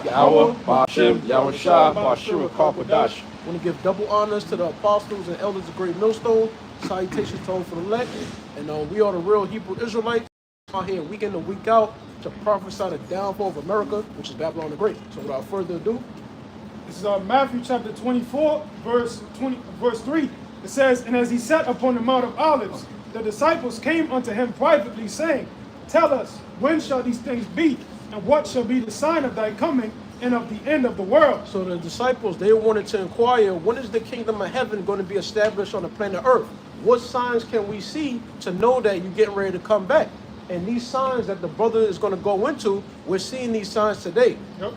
Yahweh, Ba'ashem, Yahushua, Ba'ashua, Karpadash. I want to give double honors to the apostles and elders of Great Millstone. Salutations to all for the elect. And we are the real Hebrew Israelites out here week in and week out to prophesy the downfall of America, which is Babylon the Great. So without further ado, this is Matthew chapter 24, verse 3. It says, "And as he sat upon the Mount of Olives, the disciples came unto him privately, saying, Tell us, when shall these things be? And what shall be the sign of thy coming and of the end of the world?" So the disciples, they wanted to inquire, when is the kingdom of heaven going to be established on the planet Earth? What signs can we see to know that you're getting ready to come back? And these signs that the brother is going to go into, we're seeing these signs today. Yep.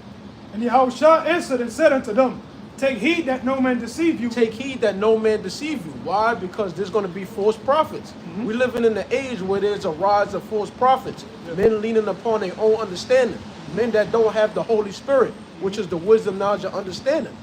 And Yahushua answered and said unto them, Take heed that no man deceive you. Take heed that no man deceive you. Why? Because there's going to be false prophets. We're living in an age where there's a rise of false prophets. Men leaning upon their own understanding. Men that don't have the Holy Spirit, which is the wisdom, knowledge, and understanding.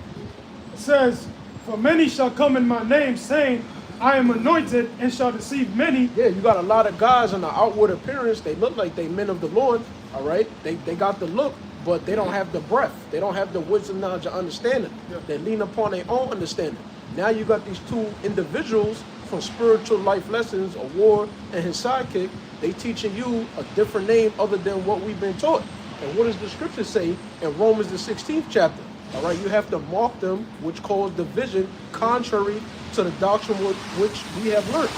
It says, For many shall come in my name, saying, I am anointed, and shall deceive many. Yeah, you got a lot of guys in the outward appearance. They look like they men of the Lord, all right? They got the look, but they don't have the breath. They don't have the wisdom, knowledge, and understanding. They lean upon their own understanding. Now you got these two individuals from Spiritual Life Lessons, a war and his sidekick. They teaching you a different name other than what we've been taught. And what does the scripture say in Romans the 16th chapter? All right, you have to mark them, which cause division, contrary to the doctrine which we have learned.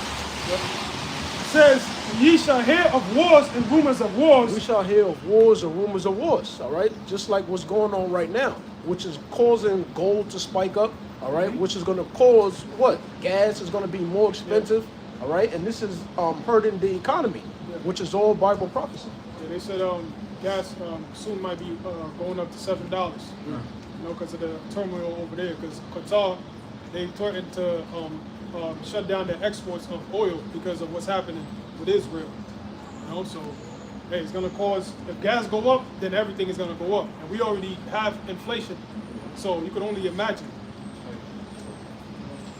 It says, Ye shall hear of wars and rumors of wars. We shall hear of wars and rumors of wars, all right? Just like what's going on right now, which is causing gold to spike up, all right? Which is going to cause what? Gas is going to be more expensive, all right? And this is hurting the economy, which is all Bible prophecy. Yeah, they said gas soon might be going up to $7. You know, because of the turmoil over there. Because Qatar, they threatened to shut down their exports of oil because of what's happening with Israel. You know, so hey, it's going to cause, if gas go up, then everything is going to go up. And we already have inflation, so you can only imagine.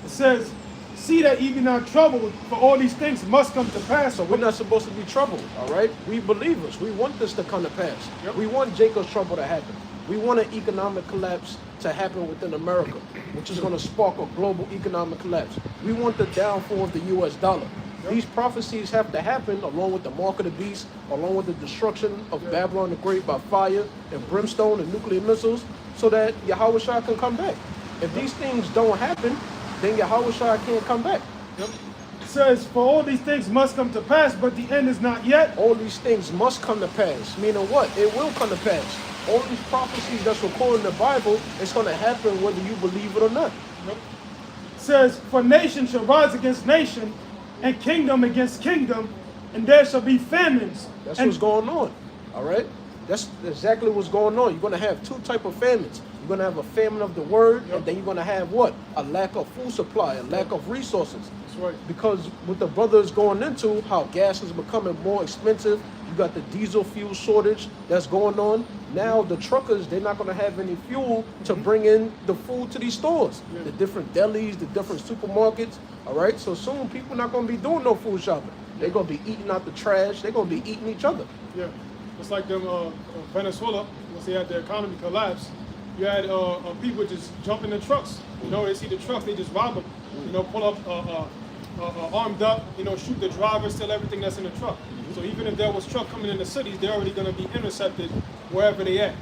It says, See that ye be not troubled, for all these things must come to pass. So we're not supposed to be troubled, all right? We believers, we want this to come to pass. We want Jacob's trouble to happen. We want an economic collapse to happen within America, which is going to spark a global economic collapse. We want the downfall of the U.S. dollar. These prophecies have to happen along with the mark of the beast, along with the destruction of Babylon the Great by fire and brimstone and nuclear missiles, so that Yahushua can come back. If these things don't happen, then Yahushua can't come back. It says, For all these things must come to pass, but the end is not yet. All these things must come to pass. Meaning what? It will come to pass. All these prophecies that's recorded in the Bible, it's going to happen whether you believe it or not. It says, For nation shall rise against nation, and kingdom against kingdom, and there shall be famines. That's what's going on, all right? That's exactly what's going on. You're going to have two types of famines. You're going to have a famine of the word, and then you're going to have what? A lack of food supply, a lack of resources. That's right. Because what the brother is going into, how gas is becoming more expensive, you got the diesel fuel shortage that's going on. Now the truckers, they're not going to have any fuel to bring in the food to these stores, the different delis, the different supermarkets, all right? So soon people not going to be doing no food shopping. They're going to be eating out the trash. They're going to be eating each other. Yeah, it's like them Venezuela, once they had their economy collapse, you had people just jump in the trucks. You know, they see the trucks, they just rob them. You know, pull up armed up, you know, shoot the driver, steal everything that's in the truck. So even if there was truck coming in the cities, they're already going to be intercepted wherever they at.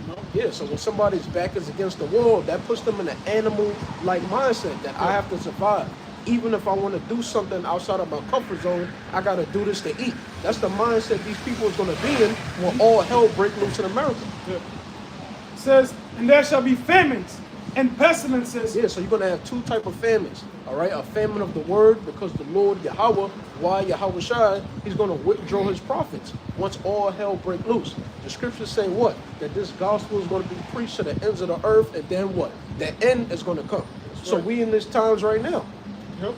You know? Yeah, so when somebody's back is against the wall, that puts them in an animal-like mindset that I have to survive. Even if I want to do something outside of my comfort zone, I got to do this to eat. That's the mindset these people is going to be in when all hell breaks loose in America. Yeah. It says, And there shall be famines and pestilences. Yeah, so you're going to have two types of famines, all right? A famine of the word, because the Lord Yahweh, why Yahushua, he's going to withdraw his prophets once all hell break loose. The scriptures say what? That this gospel is going to be preached to the ends of the earth, and then what? The end is going to come. That's so we in these times right now. Yep.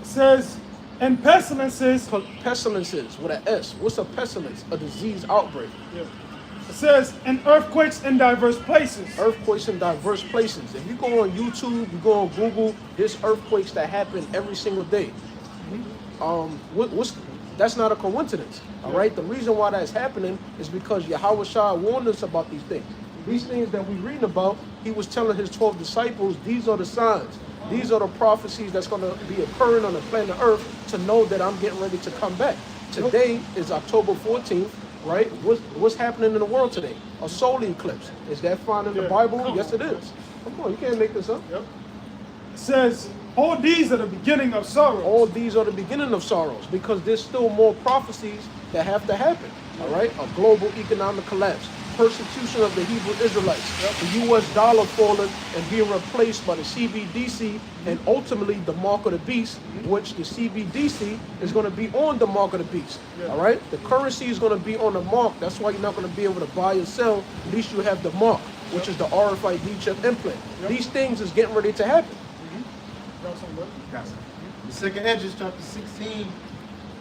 It says, And pestilences. Pestilences with an S. What's a pestilence? A disease outbreak. Yeah. It says, And earthquakes in diverse places. Earthquakes in diverse places. If you go on YouTube, you go on Google, there's earthquakes that happen every single day. That's not a coincidence, all right? The reason why that's happening is because Yahushua warned us about these things. These things that we're reading about, he was telling his 12 disciples, these are the signs. These are the prophecies that's going to be occurring on the planet Earth to know that I'm getting ready to come back. Today is October 14th, right? What's happening in the world today? A solar eclipse. Is that found in the Bible? Yes, it is. Come on, you can't make this up. Yep. It says, all these are the beginning of sorrows. All these are the beginning of sorrows because there's still more prophecies that have to happen. All right? A global economic collapse, persecution of the Hebrew Israelites, the U.S. dollar falling and being replaced by the CBDC, and ultimately the mark of the beast, which the CBDC is going to be on the mark of the beast. All right? The currency is going to be on the mark. That's why you're not going to be able to buy or sell. At least you have the mark, which is the RFID chip implant. These things is getting ready to happen. The second Esdras, chapter 16,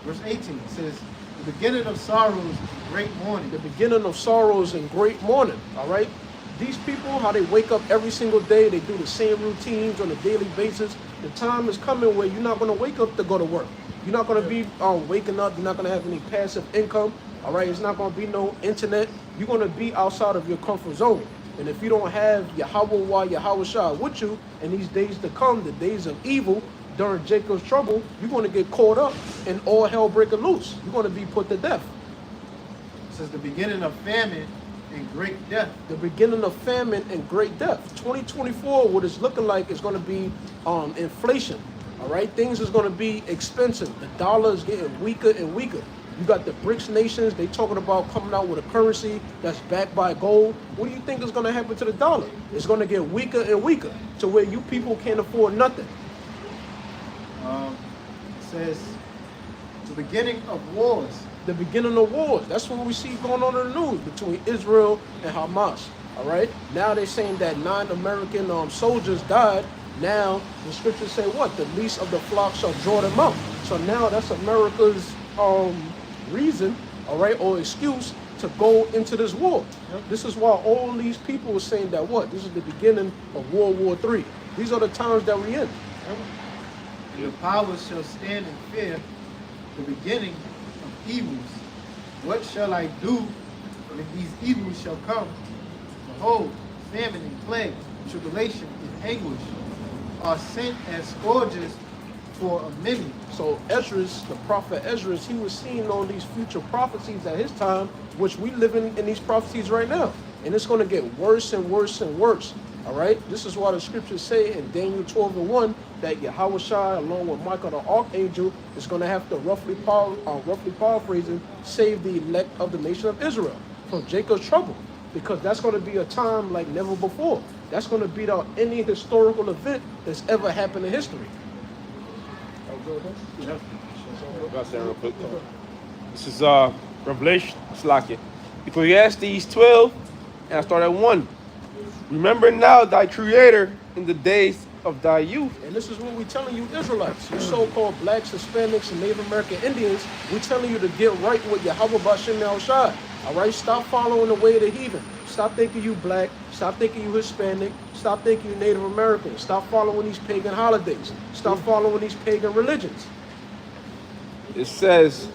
verse 18, says, the beginning of sorrows and great mourning. The beginning of sorrows and great mourning, all right? These people, how they wake up every single day, they do the same routines on a daily basis. The time is coming where you're not going to wake up to go to work. You're not going to be waking up. You're not going to have any passive income, all right? It's not going to be no internet. You're going to be outside of your comfort zone. And if you don't have Yahweh Shah with you in these days to come, the days of evil, during Jacob's trouble, you're going to get caught up and all hell breaking loose. You're going to be put to death. It says the beginning of famine and great death. The beginning of famine and great death. 2024, what it's looking like is going to be inflation. All right, things is going to be expensive. The dollar is getting weaker and weaker. You got the BRICS nations, they talking about coming out with a currency that's backed by gold. What do you think is going to happen to the dollar? It's going to get weaker and weaker to where you people can't afford nothing. It says the beginning of wars. The beginning of wars. That's what we see going on in the news between Israel and Hamas. All right. Now they're saying that 9 American soldiers died. Now the scriptures say what? The least of the flock shall draw them out. So now that's America's reason, all right, or excuse to go into this war. This is why all these people are saying that what? This is the beginning of World War III. These are the times that we're in. Your powers shall stand in fear, the beginning of evils. What shall I do when these evils shall come? Behold, famine and plague, tribulation and anguish are sent as scourges for a many. So Esdras, the prophet Esdras, he was seeing all these future prophecies at his time, which we live in these prophecies right now. And it's going to get worse and worse and worse. All right? This is why the scriptures say in Daniel 12:1 that Yahweh Shai, along with Michael the archangel, is going to have to roughly paraphrasing, save the elect of the nation of Israel from Jacob's trouble. Because that's going to be a time like never before. That's going to beat out any historical event that's ever happened in history. Real quick. This is Revelation. It's like it. Ecclesiastes 12, and I start at 1. Remember now thy creator in the days of thy youth. And this is what we're telling you Israelites, you so-called blacks, Hispanics, and Native American Indians. We're telling you to get right with Yahweh B'Shem Yahushua. All right, stop following the way of the heathen. Stop thinking you black. Stop thinking you Hispanic. Stop thinking you Native American. Stop following these pagan holidays. Stop following these pagan religions. It says,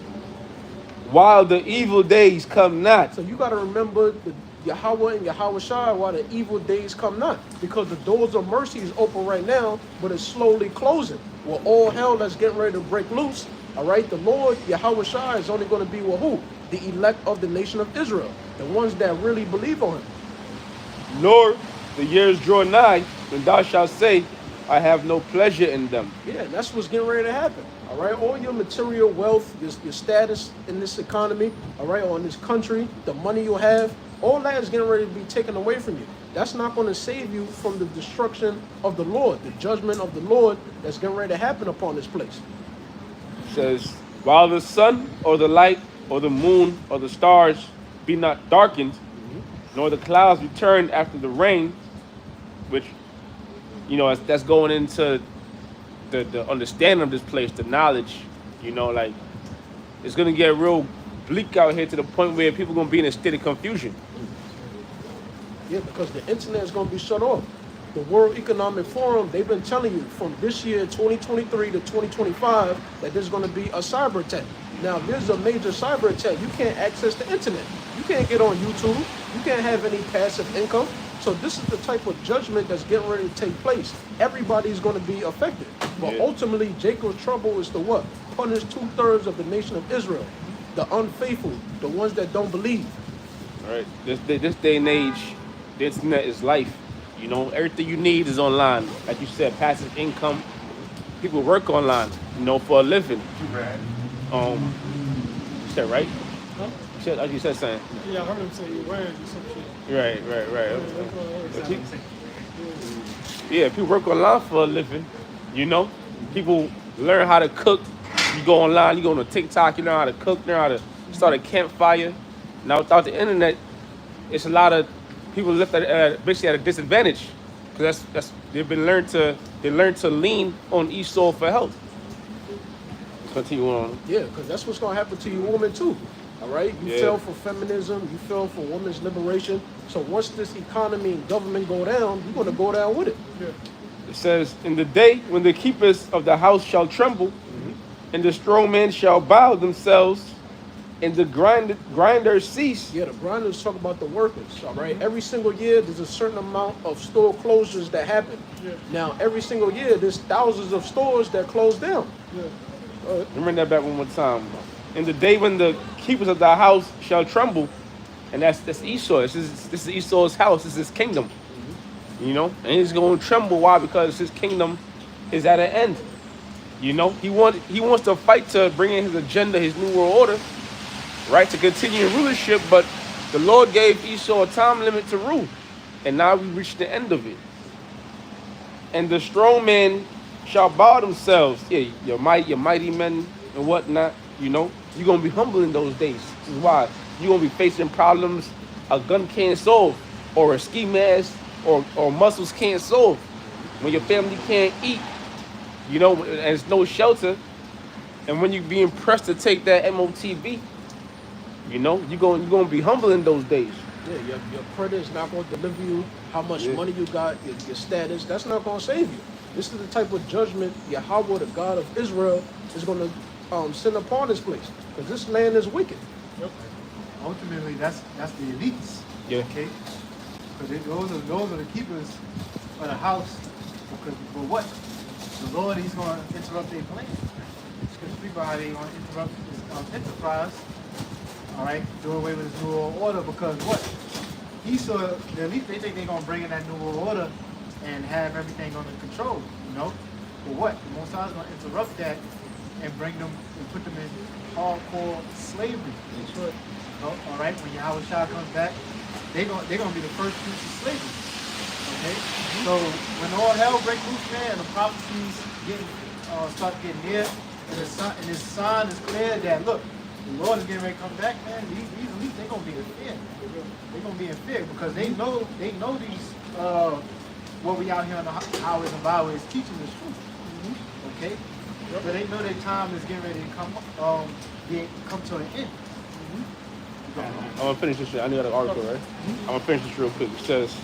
while the evil days come not. So you got to remember the Yahweh and Yahweh Shai while the evil days come not. Because the doors of mercy is open right now, but it's slowly closing. Well, all hell that's getting ready to break loose. All right, the Lord, Yahweh Shai, is only going to be with who? The elect of the nation of Israel. The ones that really believe on him. Lord, the years draw nigh, when thou shalt say, I have no pleasure in them. Yeah, that's what's getting ready to happen. All right, all your material wealth, your status in this economy, all right, or in this country, the money you have, all that is getting ready to be taken away from you. That's not going to save you from the destruction of the Lord, the judgment of the Lord that's getting ready to happen upon this place. It says, while the sun or the light or the moon or the stars be not darkened, nor the clouds return after the rain, which, you know, that's going into the understanding of this place, the knowledge, you know, like, it's going to get real bleak out here to the point where people are going to be in a state of confusion. Yeah, because the internet is going to be shut off. The World Economic Forum, they've been telling you from this year, 2023 to 2025, that there's going to be a cyber attack. Now, if there's a major cyber attack, you can't access the internet. You can't get on YouTube. You can't have any passive income. So this is the type of judgment that's getting ready to take place. Everybody's going to be affected. But Yeah. ultimately, Jacob's trouble is to what? Punish 2/3 of the nation of Israel. The unfaithful, the ones that don't believe. Right. This day and age, the internet is life. You know, everything you need is online. Like you said, passive income. People work online, you know, for a living. You said right? Huh? You said something. Yeah, I heard him say Iran or some shit. Right. Yeah, that's what I heard. Yeah, people work online for a living. You know, people learn how to cook. You go online, you go on TikTok, you learn how to cook, learn how to start a campfire. Now, without the internet, it's a lot of people left at basically at a disadvantage because that's they learn to lean on Esau for help. Let's continue on. Yeah, because that's what's going to happen to you women too. All right? You Yeah. fell for feminism. You fell for women's liberation. So once this economy and government go down, you're going to go down with it. Yeah. It says, "In the day when the keepers of the house shall tremble, and the strong men shall bow themselves, and the grinders cease." Yeah, the grinders talk about the workers, all right? Every single year, there's a certain amount of store closures that happen. Yeah. Now, every single year, there's thousands of stores that close down. Yeah. Remember that back one more time. In the day when the keepers of the house shall tremble, and that's Esau. This is Esau's house. This is his kingdom. You know, and he's going to tremble. Why? Because his kingdom is at an end. You know, he wants to fight to bring in his agenda, his new world order, right, to continue rulership. But the Lord gave Esau a time limit to rule, and now we reached the end of it. And the strong men shall bow themselves. Yeah, your mighty men and whatnot. You know, you're gonna be humble in those days. This is why you're gonna be facing problems a gun can't solve, or a ski mask, or muscles can't solve. When your family can't eat, you know, and there's no shelter, and when you're being pressed to take that MOTB, you know, you're gonna be humble in those days. Yeah, your credit is not going to deliver you how much Yeah. money you got, your status. That's not going to save you. This is the type of judgment Yahweh, the God of Israel, is going to send upon this place. Because this land is wicked. Yep. Ultimately, that's the elites. Yeah. Okay. Because those are the keepers of the house. Because for what? The Lord, He's going to interrupt their plans. Because people how they going to interrupt His enterprise. All right, do away with His new world order. Because what? Esau, the elite, they think they're going to bring in that new world order and have everything under control. You know. But what? The Most High is going to interrupt that and bring them and put them in hardcore slavery. That's right. All right, when Yahweh Shah comes back, they're gonna be the first fruits of slavery. Okay, so when all hell breaks loose, man, and the prophecies start getting near, and his sign is clear that look, the Lord is getting ready to come back, man. These elites, they're gonna be in fear. They're gonna be in fear because they know these what we out here on the highways and byways teaching is truth. Okay, so they know their time is getting ready to come to an end. I'm gonna finish this shit. I need an article, right? I'm gonna finish this real quick. It says,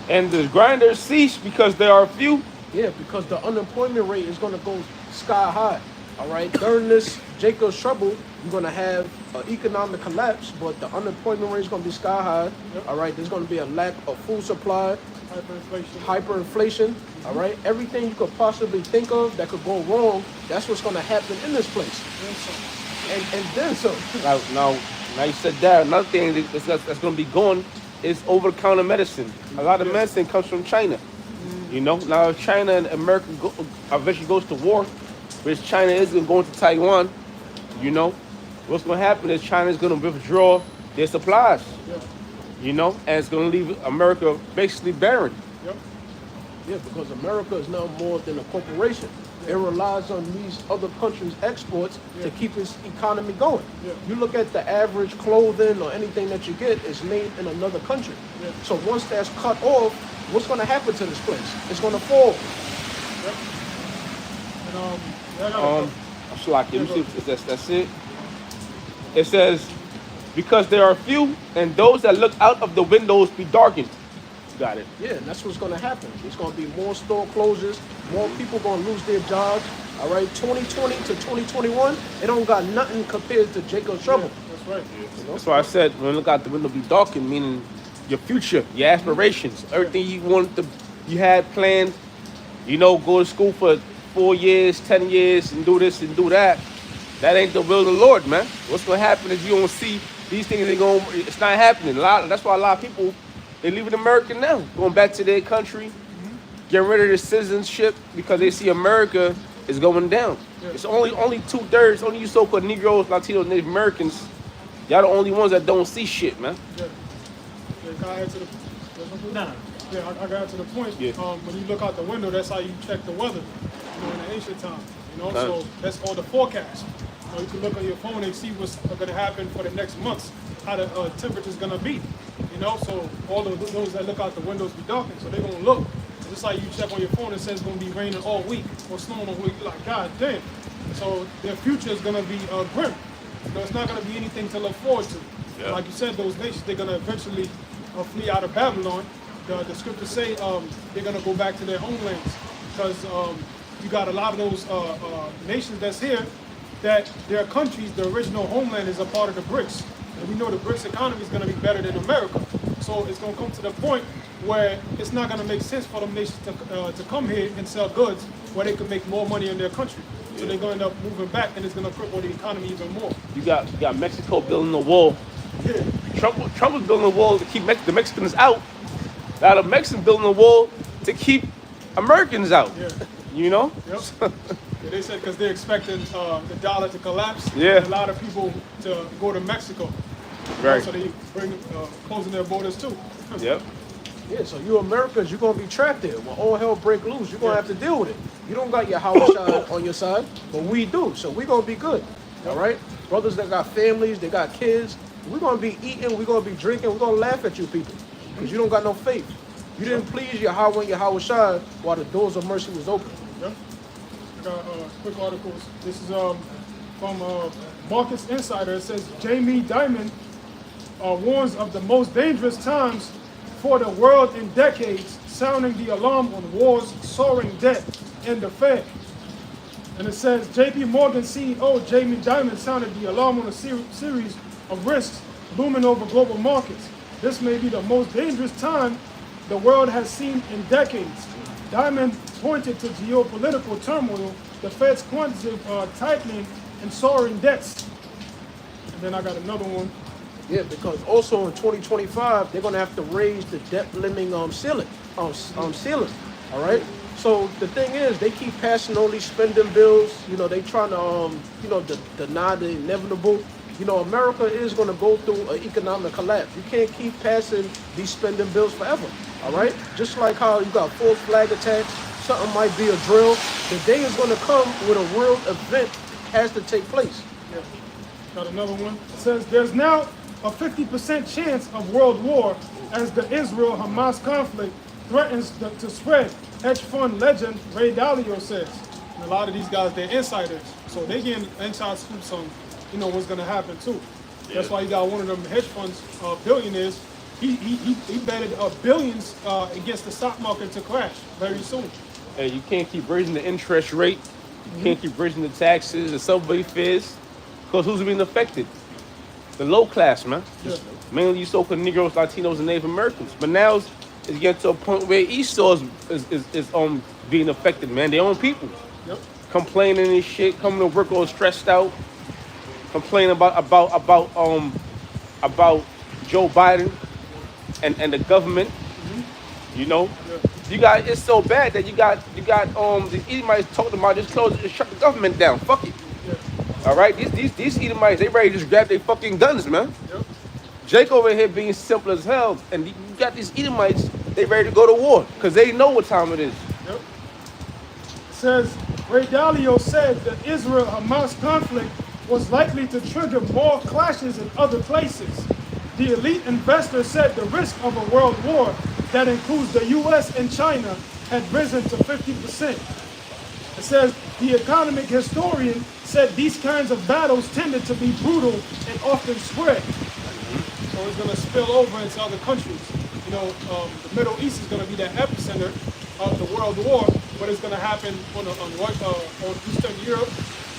"And the grinders cease because there are few." Yeah, because the unemployment rate is going to go sky high. All right, during this Jacob's trouble, you're going to have an economic collapse, but the unemployment rate is going to be sky high. Yep. All right, there's going to be a lack of food supply, Hyperinflation. hyperinflation. All right, everything you could possibly think of that could go wrong, that's what's going to happen in this place. And then some. Now you said that. Another thing that's going to be going is over-the-counter medicine. A lot of medicine comes from China. You know, now if China and America eventually goes to war, which China is going to go into Taiwan, you know, what's going to happen is China is going to withdraw their supplies. Yeah. You know, and it's going to leave America basically barren. Yep. Yeah, because America is now more than a corporation. It relies on these other countries' exports to keep its economy going. Yeah. You look at the average clothing or anything that you get is made in another country. Yeah. So once that's cut off, what's going to happen to this place? It's going to fall. Yep. And I'm slacking. Let me see if that's it. It says, "Because there are few, and those that look out of the windows be darkened." Got it. Yeah, and that's what's going to happen. There's going to be more store closures, more people going to lose their jobs. All right, 2020 to 2021, it don't got nothing compared to Jacob's trouble. That's That's right. That's why I said when you look out the window, be darkened, meaning your future, your aspirations, everything you wanted to, you had planned. You know, go to school for 4 years, 10 years, and do this and do that. That ain't the will of the Lord, man. What's gonna happen is you don't see these things. It's not happening. That's why a lot of people they leaving America now, going back to their country, getting rid of their citizenship because they see America is going down. Yeah. It's only 2/3, only you so-called Negroes, Latinos, Native Americans. Y'all the only ones that don't see shit, man. Yeah. Yeah, can I add to the No. Yeah, I got to the point. Yeah. When you look out the window, that's how you check the weather. You know, in the ancient time. You know, Nice. so that's all the forecast. You can look on your phone and see what's going to happen for the next months, how the temperature's going to be. You know, so all of those that look out the windows be darkened, so they're going to look. Just like you check on your phone and says it's going to be raining all week or snowing all week. You're like, God damn. So their future is going to be grim. You know, it's not going to be anything to look forward to. Yeah. Like you said, those nations, they're going to eventually flee out of Babylon. The scriptures say they're going to go back to their homelands because you got a lot of those nations that's here that their countries, the original homeland is a part of the BRICS. And we know the BRICS economy is going to be better than America. So it's going to come to the point where it's not going to make sense for them nations to come here and sell goods where they can make more money in their country. So they're going to end up moving back and it's going to cripple the economy even more. You got Mexico building a wall. Yeah. Trump was building a wall to keep the Mexicans out. Now the Mexicans building a wall to keep Americans out. Yeah. You know? Yep. Yeah, they said because they're expecting the dollar to collapse. Yeah. And a lot of people to go to Mexico. Right. So they bring closing their borders too. Yep. Yeah, so you Americans, you're gonna be trapped there. When all hell break loose, you're gonna have to deal with it. You don't got your house on your side, but we do. So we're gonna be good. All right? Brothers that got families, they got kids. We're gonna be eating, we're gonna be drinking, we're gonna laugh at you people. Because you don't got no faith. You didn't please Yahweh and Yahweh while the doors of mercy was open. Yep. I got quick articles. This is from Marcus Insider. It says Jamie Dimon warns of the most dangerous times for the world in decades, sounding the alarm on wars, soaring debt, and the Fed. And it says JP Morgan CEO Jamie Dimon sounded the alarm on a series of risks looming over global markets. This may be the most dangerous time the world has seen in decades. Dimon pointed to geopolitical turmoil, the Fed's quantitative tightening, and soaring debts. And then I got another one. Yeah, because also in 2025 they're gonna have to raise the debt limiting ceiling. All right. So the thing is, they keep passing all these spending bills. You know, they trying to deny the inevitable. You know, America is going to go through an economic collapse. You can't keep passing these spending bills forever, all right? Just like how you got false flag attacks, something might be a drill. The day is going to come when a real event has to take place. Yeah. Got another one. It says there's now a 50% chance of world war as the Israel-Hamas conflict threatens to spread. Hedge fund legend Ray Dalio says. And a lot of these guys, they're insiders, so they getting inside scoops on, you know, what's gonna happen too. Yeah. That's why you got one of them hedge funds billionaires. He betted billions against the stock market to crash very soon. Hey, you can't keep raising the interest rate. You can't keep raising the taxes, the subway fares, because who's being affected? The low class, man. Yeah. Mainly you so-called Negroes, Latinos, and Native Americans. But now it's getting to a point where Esau is being affected, man. Their own people. Yep. Complaining and shit, coming to work all stressed out, complaining about Joe Biden and the government. You know, it's so bad that you got these Edomites talking about just shut the government down. Fuck it. Yeah. All right, these Edomites, they ready to just grab their fucking guns, man. Yep. Jake over here being simple as hell, and you got these Edomites, they ready to go to war because they know what time it is. Yep. It says Ray Dalio said the Israel-Hamas conflict was likely to trigger more clashes in other places. The elite investor said the risk of a world war that includes the U.S. and China had risen to 50%. It says the economic historian said these kinds of battles tended to be brutal and often spread. So it's going to spill over into other countries. You know, the Middle East is going to be the epicenter of the world war, but it's going to happen on Eastern Europe,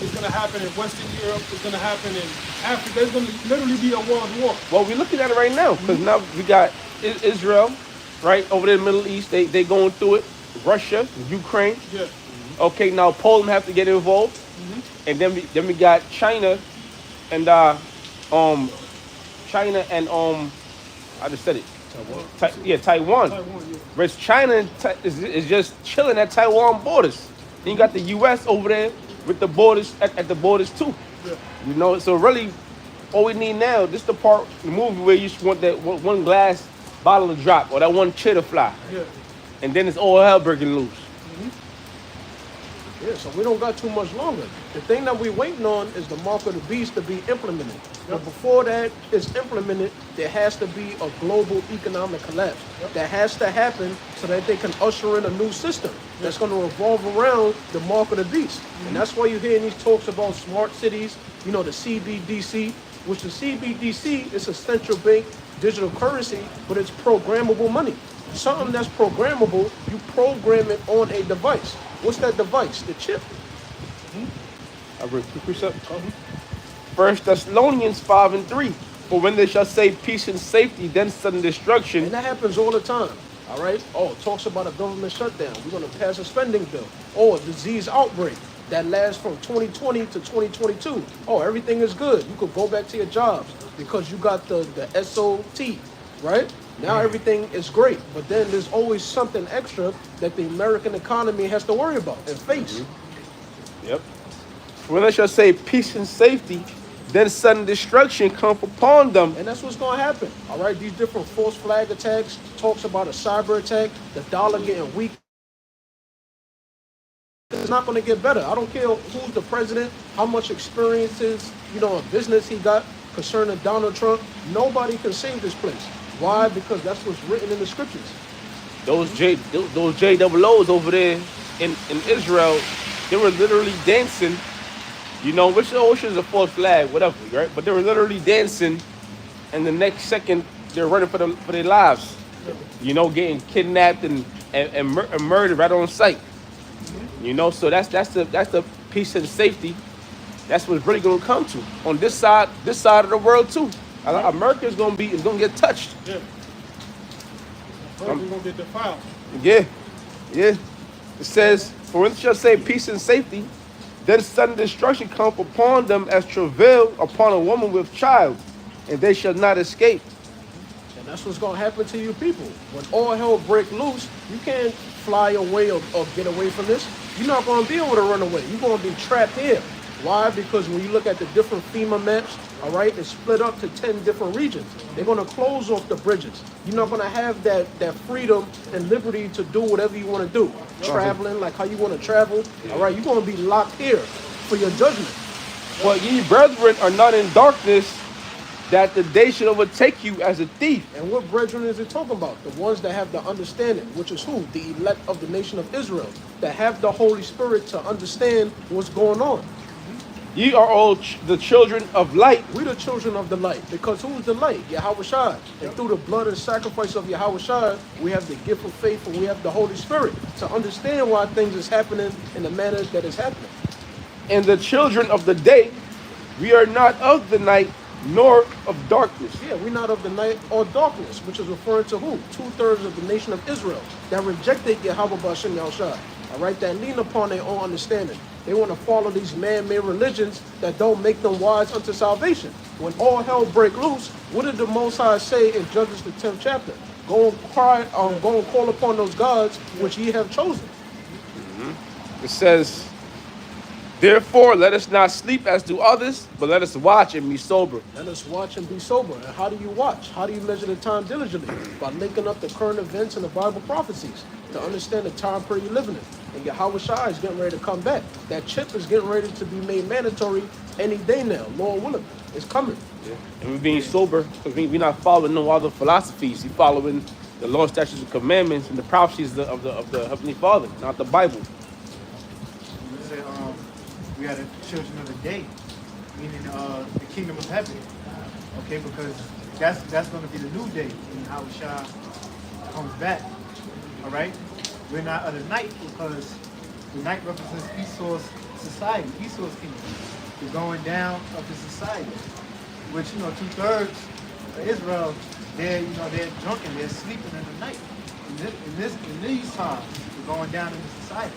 It's going to happen in Western Europe. It's going to happen in Africa. There's going to literally be a world war. Well, we're looking at it right now because now we got Israel, right over there in the Middle East. They going through it. Russia, Ukraine. Yeah. Okay, now Poland have to get involved, and then we got China, and China and I just said it. Taiwan. Taiwan, yeah. Whereas China is just chilling at Taiwan borders. Then you got the U.S. over there with the borders at the borders too. Yeah. You know, so really, all we need now, this the part the movie where you just want that one glass bottle to drop or that one chair to fly, Yeah. and then it's all hell breaking loose. Yeah, so we don't got too much longer. The thing that we're waiting on is the mark of the beast to be implemented. But before that is implemented, there has to be a global economic collapse. That has to happen so that they can usher in a new system that's going to revolve around the mark of the beast. And that's why you're hearing these talks about smart cities, you know, the CBDC, which the CBDC is a central bank digital currency, but it's programmable money. Something that's programmable, you program it on a device. What's that device? The chip. I read quick precept. 1 Thessalonians 5:3. For when they shall say peace and safety, then sudden destruction. And that happens all the time. All right? Oh, it talks about a government shutdown. We're going to pass a spending bill. Or a disease outbreak that lasts from 2020 to 2022. Oh, everything is good. You could go back to your jobs because you got the SOT, right? Now everything is great. But then there's always something extra that the American economy has to worry about and face. Yep. When they shall say peace and safety, then sudden destruction come upon them. And that's what's going to happen. All right, these different false flag attacks, talks about a cyber attack, the dollar getting weak. It's not going to get better. I don't care who's the president, how much experiences, you know, in business he got concerning Donald Trump. Nobody can save this place. Why? Because that's what's written in the scriptures. Those JOOs over there in Israel, they were literally dancing. You know, which is a false flag, whatever, right? But they were literally dancing, and the next second they're running for their lives. You know, getting kidnapped and murdered right on sight. You know, so that's the peace and safety. That's what's really gonna come to on this side of the world too. America is gonna get touched. Yeah. We're going to get defiled. Yeah. It says, for when it shall say peace and safety, then sudden destruction come upon them as travail upon a woman with child, and they shall not escape. And that's what's going to happen to you people. When all hell break loose, you can't fly away or get away from this. You're not going to be able to run away. You're going to be trapped here. Why? Because when you look at the different FEMA maps, all right, it's split up to 10 different regions. They're going to close off the bridges. You're not going to have that freedom and liberty to do whatever you want to do. Traveling like how you want to travel, all right, you're going to be locked here for your judgment. But ye brethren are not in darkness, that the day should overtake you as a thief. And what brethren is it talking about? The ones that have the understanding, which is who? The elect of the nation of Israel, that have the Holy Spirit to understand what's going on. Ye are all the children of light. We the children of the light, because who's the light? Yahweh Shai. And through the blood and sacrifice of Yahweh Shai, we have the gift of faith and we have the Holy Spirit to understand why things is happening in the manner that is happening. And the children of the day, we are not of the night, nor of darkness. Yeah, we're not of the night or darkness, which is referring to who? 2/3 of the nation of Israel that rejected Yahweh B'Shem Yahushua. All right, that lean upon their own understanding. They want to follow these man-made religions that don't make them wise unto salvation. When all hell break loose, what did the Most High say in Judges the 10th chapter? Go and call upon those gods which ye have chosen. It says, therefore, let us not sleep as do others, but let us watch and be sober. Let us watch and be sober. And how do you watch? How do you measure the time diligently? By linking up the current events and the Bible prophecies to understand the time period you're living in. And Yahweh Shai is getting ready to come back. That chip is getting ready to be made mandatory any day now. Lord willing, it's coming. Yeah. And we're being sober because we're not following no other philosophies. We're following the law, statutes, and commandments and the prophecies of the Heavenly Father, not the Bible. You say, we are the children of the day, meaning the kingdom of heaven. Okay, because that's going to be the new day when Yahushua comes back. All right, we're not of the night because the night represents Esau's society, Esau's kingdom, the going down of the society, which, 2/3 of Israel, they're drunken, they're sleeping in the night. In these times, we're going down in the society.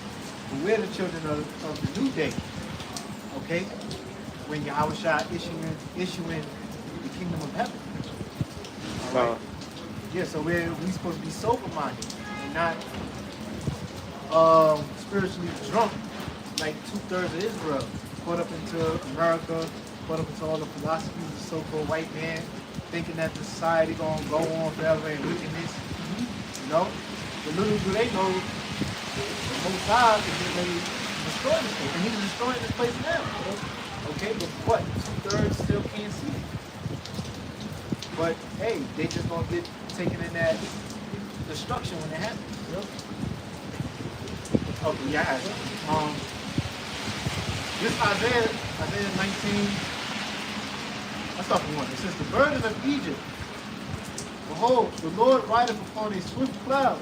But we're the children of the new day, okay? When Yahushua issuing the kingdom of heaven. All right? Yeah, so we're supposed to be sober-minded and not spiritually drunk like 2/3 of Israel, caught up into America, caught up into all the philosophies of the so-called white man, thinking that the society gonna go on forever in wickedness. But little do they know, the Most High is getting ready to destroy this place, and he's destroying this place now. Okay, but what? 2/3 still can't see it. But hey, they just gonna get taken in that destruction when it happens. Okay, yeah. This Isaiah 19. Let's start from 1. It says, "The burden of Egypt. Behold, the Lord rideth upon a swift cloud,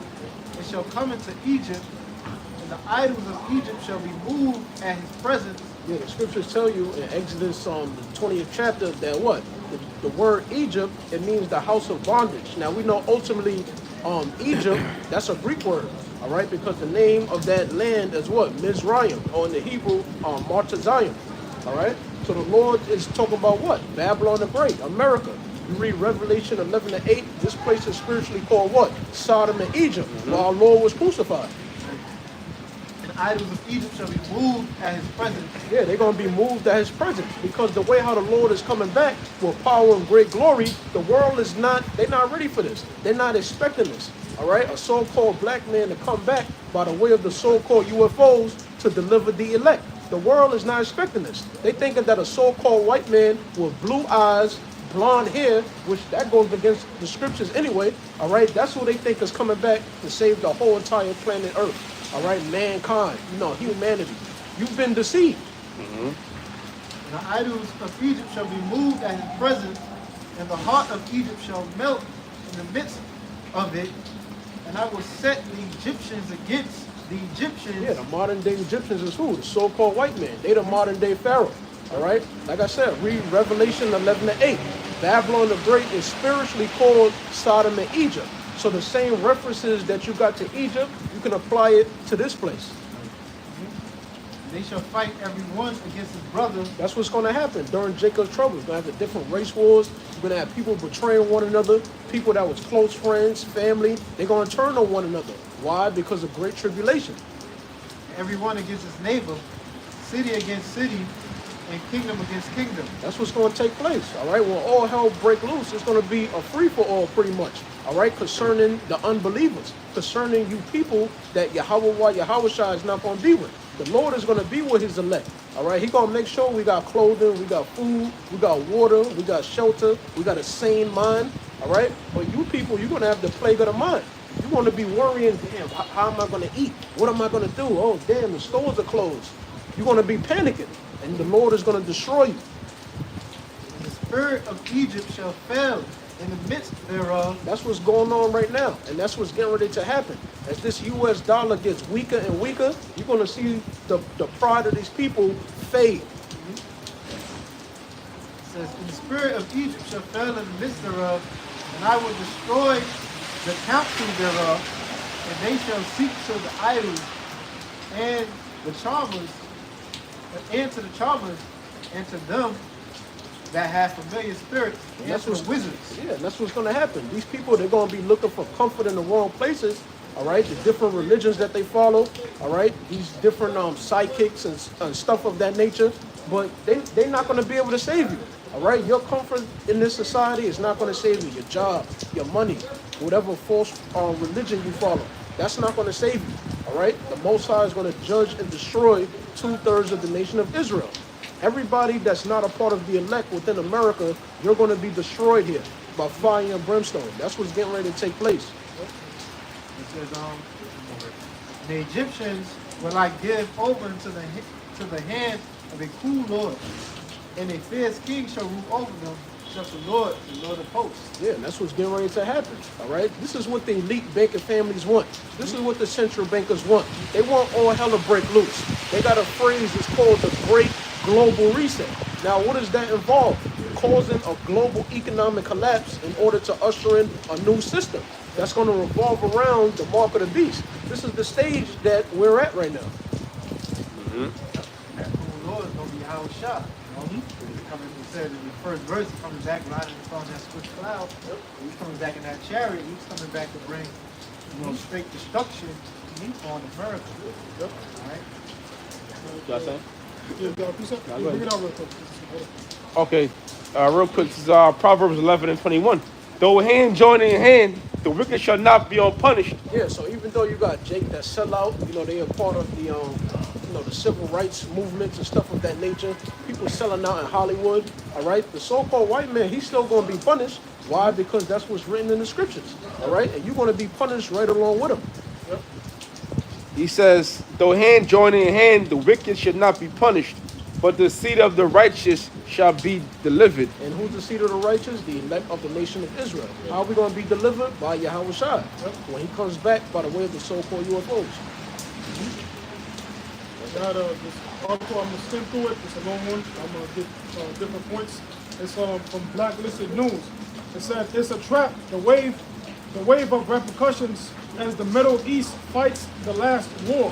and shall come into Egypt, and the idols of Egypt shall be moved at his presence." Yeah, the scriptures tell you in Exodus the 20th chapter that what? The word Egypt, it means the house of bondage. Now we know ultimately Egypt, that's a Greek word, all right, because the name of that land is what? Mizraim, or in the Hebrew, Martezayim, all right? So the Lord is talking about what? Babylon the Great, America. You read Revelation 11-8, this place is spiritually called what? Sodom and Egypt, where our Lord was crucified. And idols of Egypt shall be moved at his presence. Yeah, they're going to be moved at his presence, because the way how the Lord is coming back with power and great glory, the world is not, they're not ready for this. They're not expecting this, all right? A so-called black man to come back by the way of the so-called UFOs to deliver the elect. The world is not expecting this. They thinking that a so-called white man with blue eyes, blonde hair, which that goes against the scriptures anyway, all right? That's who they think is coming back to save the whole entire planet Earth, all right? Mankind, humanity. You've been deceived. And the idols of Egypt shall be moved at his presence, and the heart of Egypt shall melt in the midst of it, and I will set the Egyptians against the Egyptians. Yeah, the modern day Egyptians is who? The so-called white man. They the modern day Pharaoh. All right? Like I said, read Revelation 11-8. Babylon the Great is spiritually called Sodom and Egypt. So the same references that you got to Egypt, you can apply it to this place. They shall fight every one against his brother. That's what's going to happen during Jacob's trouble. You're going to have the different race wars. You're going to have people betraying one another. People that was close friends, family. They're going to turn on one another. Why? Because of great tribulation. Every one against his neighbor, city against city, and kingdom against kingdom. That's what's going to take place, all right? When all hell break loose, it's going to be a free-for-all pretty much, all right, concerning the unbelievers, concerning you people that Yahushua is not going to be with. The Lord is going to be with his elect, all right? He's going to make sure we got clothing, we got food, we got water, we got shelter, we got a sane mind, all right? But you people, you're going to have the plague of the mind. You're going to be worrying, damn, how am I going to eat? What am I going to do? Oh, damn, the stores are closed. You're going to be panicking. And the Lord is going to destroy you. And the spirit of Egypt shall fail in the midst thereof. That's what's going on right now. And that's what's getting ready to happen. As this U.S. dollar gets weaker and weaker, you're going to see the pride of these people fade. It says, and the spirit of Egypt shall fail in the midst thereof, and I will destroy the counsel thereof, and they shall seek to the idols and the charmers, and to the charmers, and to them that have familiar spirits, and that's to the wizards. Yeah, that's what's going to happen. These people, they're going to be looking for comfort in the wrong places, all right? The different religions that they follow, all right? These different sidekicks and stuff of that nature, but they're not going to be able to save you, all right? Your comfort in this society is not going to save you. Your job, your money, whatever false religion you follow, that's not going to save you, all right? The Most High is going to judge and destroy 2/3 of the nation of Israel. Everybody that's not a part of the elect within America, you're going to be destroyed here by fire and brimstone. That's what's getting ready to take place. It says, the Egyptians will I give over into the hand of a cruel lord, and a fierce king shall rule over them, except the Lord of hosts. Yeah, and that's what's getting ready to happen. All right, this is what the elite banking families want. This is what the central bankers want. They want all hell to break loose. They got a phrase that's called the Great Global Reset. Now, what does that involve? Causing a global economic collapse in order to usher in a new system that's going to revolve around the mark of the beast. This is the stage that we're at right now. That cool Lord is going to be our shot. He said in the first verse, he's coming back riding on that swift cloud. He's coming back in that chariot. He's coming back to bring, straight destruction on America. All right. Y'all saying? Yeah, bring it out real quick. Okay, real quick, this is Proverbs 11 and 21. Though hand join in hand, the wicked shall not be unpunished. Yeah, so even though you got Jake that sell out, they are part of the the civil rights movements and stuff of that nature. People selling out in Hollywood, all right? The so-called white man, he's still going to be punished. Why? Because that's what's written in the scriptures, all right? And you're going to be punished right along with him. Yep. He says, though hand join in hand, the wicked should not be punished, but the seed of the righteous shall be delivered. And who's the seed of the righteous? The elect of the nation of Israel. How are we going to be delivered? By Yahweh Shai. When he comes back by the way of the so-called UFOs. I got this article. I'm gonna skim through it. It's a long one. I'm gonna get different points. It's from Blacklisted News. It said it's a trap. The wave of repercussions as the Middle East fights the last war.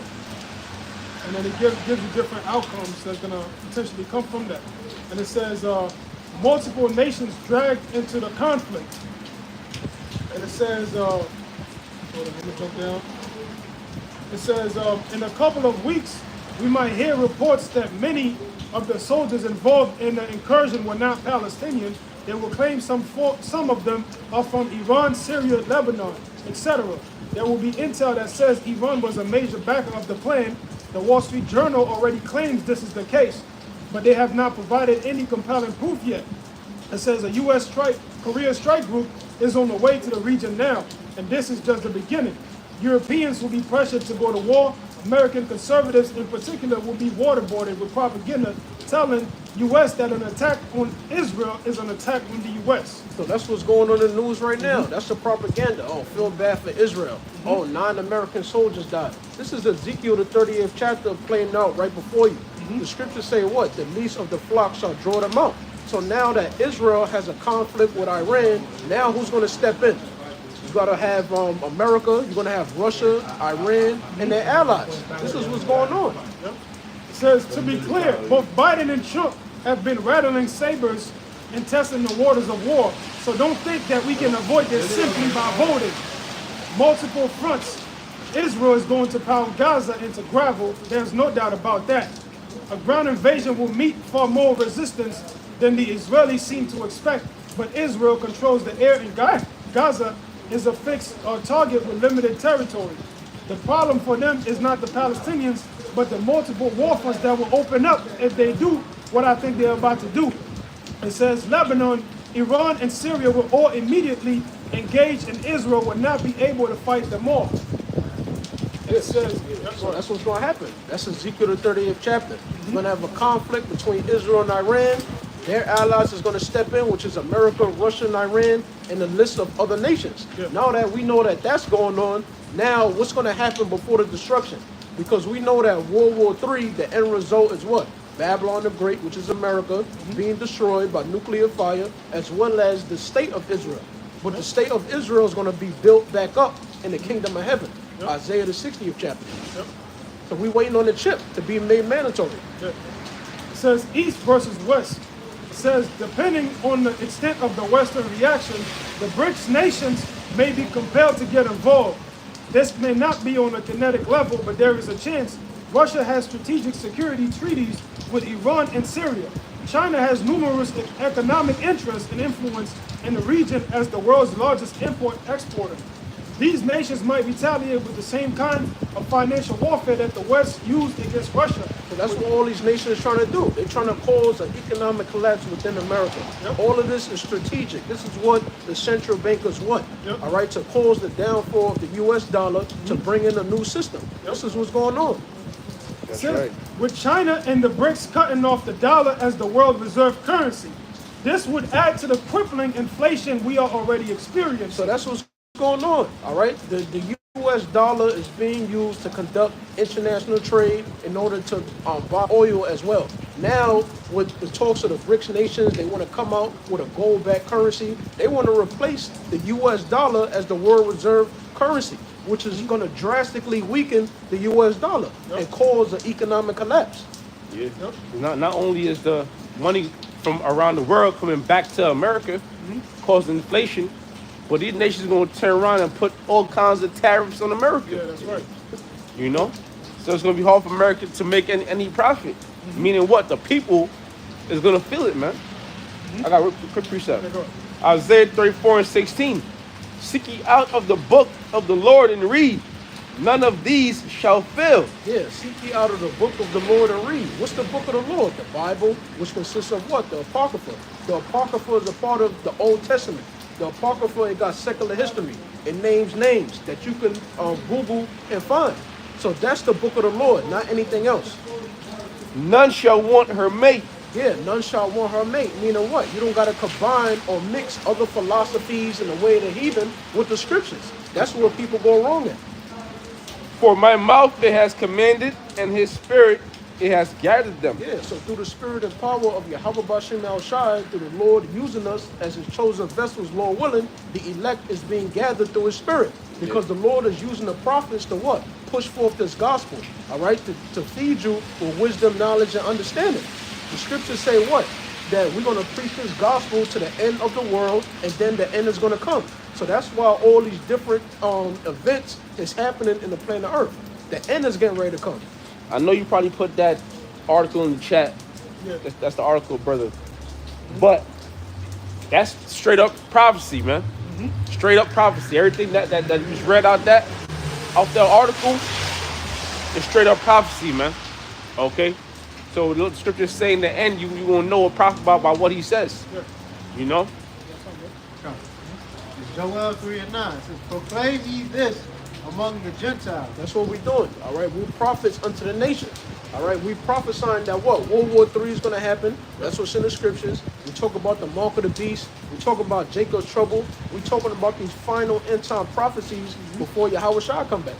And then it gives you different outcomes that's gonna potentially come from that. And it says multiple nations dragged into the conflict. And it says, hold on, let me jump down. It says in a couple of weeks, we might hear reports that many of the soldiers involved in the incursion were not Palestinian. They will claim some of them are from Iran, Syria, Lebanon, etc. There will be intel that says Iran was a major backer of the plan. The Wall Street Journal already claims this is the case, but they have not provided any compelling proof yet. It says a U.S. Korea strike group is on the way to the region now, and this is just the beginning. Europeans will be pressured to go to war. American conservatives in particular will be waterboarded with propaganda telling U.S. that an attack on Israel is an attack on the U.S. So that's what's going on in the news right now. That's the propaganda. Oh, feel bad for Israel. Oh, 9 American soldiers died. This is Ezekiel, the 30th chapter, playing out right before you. The scriptures say what? The least of the flock shall draw them out. So now that Israel has a conflict with Iran, now who's going to step in? You got to have America, you're going to have Russia, Iran, and their allies. This is what's going on. It says, to be clear, both Biden and Trump have been rattling sabers and testing the waters of war. So don't think that we can avoid this simply by voting. Multiple fronts. Israel is going to pound Gaza into gravel. There's no doubt about that. A ground invasion will meet far more resistance than the Israelis seem to expect. But Israel controls the air in Gaza is a fixed target with limited territory. The problem for them is not the Palestinians, but the multiple war fronts that will open up if they do what I think they're about to do. It says Lebanon, Iran, and Syria will all immediately engage, and Israel will not be able to fight them all. It says, So that's what's going to happen. That's Ezekiel, the 30th chapter. You're going to have a conflict between Israel and Iran. Their allies is going to step in, which is America, Russia, and Iran, and a list of other nations. Now that we know that that's going on, now what's going to happen before the destruction? Because we know that World War III, the end result is what? Babylon the Great, which is America, being destroyed by nuclear fire, as well as the state of Israel. But the state of Israel is going to be built back up in the kingdom of heaven. Isaiah the 60th chapter. So we're waiting on the chip to be made mandatory. It says East versus West. It says, depending on the extent of the Western reaction, the BRICS nations may be compelled to get involved. This may not be on a kinetic level, but there is a chance. Russia has strategic security treaties with Iran and Syria. China has numerous economic interests and influence in the region as the world's largest import-exporter. These nations might retaliate with the same kind of financial warfare that the West used against Russia. So that's what all these nations are trying to do. They're trying to cause an economic collapse within America. All of this is strategic. This is what the central bankers want, all right, to cause the downfall of the U.S. dollar to bring in a new system. This is what's going on. That's right. With China and the BRICS cutting off the dollar as the world reserve currency, this would add to the crippling inflation we are already experiencing. So that's what's going on, all right? The U.S. dollar is being used to conduct international trade in order to buy oil as well. Now, with the talks of the BRICS nations, they want to come out with a gold-backed currency. They want to replace the U.S. dollar as the world reserve currency, which is going to drastically weaken the U.S. dollar and cause an economic collapse. Yeah. Not only is the money from around the world coming back to America, causing inflation, but these nations are going to turn around and put all kinds of tariffs on America. Yeah, that's right. You know? So it's going to be hard for America to make any profit. Meaning what? The people is going to feel it, man. I got a quick precept. Isaiah 34:16. Seek ye out of the book of the Lord and read. None of these shall fail. Yeah, seek ye out of the book of the Lord and read. What's the book of the Lord? The Bible, which consists of what? The Apocrypha. The Apocrypha is a part of the Old Testament. The Apocrypha, it got secular history. It names names that you can Google and find. So that's the book of the Lord, not anything else. None shall want her mate. Yeah, none shall want her mate. Meaning what? You don't got to combine or mix other philosophies and the way of the heathen with the scriptures. That's where people go wrong at. For my mouth it has commanded, and his spirit it has gathered them. Yeah, so through the spirit and power of Yahweh Bashem El Shai, through the Lord using us as his chosen vessels, Lord willing, the elect is being gathered through his spirit. Because the Lord is using the prophets to what? Push forth this gospel, all right? To feed you with wisdom, knowledge, and understanding. The scriptures say what? That we're going to preach this gospel to the end of the world, and then the end is going to come. So that's why all these different events is happening in the planet Earth. The end is getting ready to come. I know you probably put that article in the chat. Yeah. That's the article, brother. But that's straight up prophecy, man. Straight up prophecy. Everything that you just read out that article is straight up prophecy, man. Okay? So the scripture saying the end, you won't know a prophet about what he says. Yeah. You know? It's Joel 3:9. It says, proclaim ye this among the Gentiles. That's what we're doing, all right? We're prophets unto the nations, all right? We prophesying that what? World War III is going to happen. That's what's in the scriptures. We talk about the mark of the beast. We talk about Jacob's trouble. We talking about these final end-time prophecies before Yahweh Shah come back.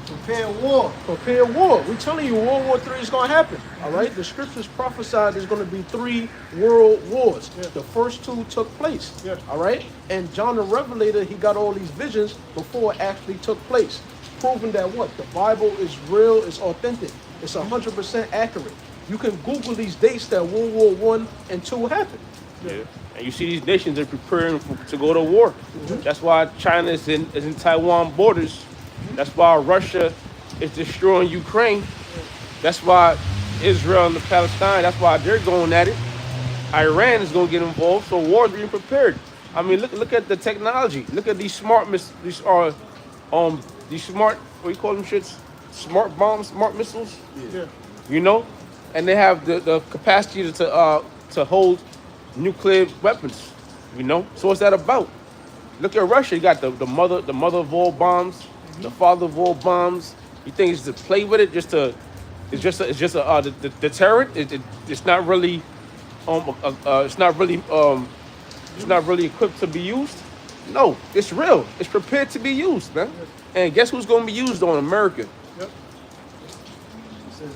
Prepare war. Prepare war. We're telling you World War III is going to happen, all right? The scriptures prophesied there's going to be 3 world wars. Yeah. The first 2 took place, Yeah. all right? And John the Revelator, he got all these visions before it actually took place, proving that what? The Bible is real, it's authentic, it's 100% accurate. You can Google these dates that World War I and II happened. Yeah. And you see these nations are preparing to go to war. That's why China is in Taiwan borders. That's why Russia is destroying Ukraine. That's why Israel and the Palestine, that's why they're going at it. Iran is going to get involved, so war is being prepared. I mean, look at the technology. Look at these smart smart, what do you call them shits? Smart bombs, smart missiles. Yeah. You know, and they have the capacity to hold nuclear weapons. You know, so what's that about? Look at Russia. You got the mother of all bombs, the father of all bombs. You think it's to play with it, it's just a deterrent? It's not really it's not really equipped to be used. No, it's real. It's prepared to be used, man. And guess who's going to be used on? America. Yep. It says,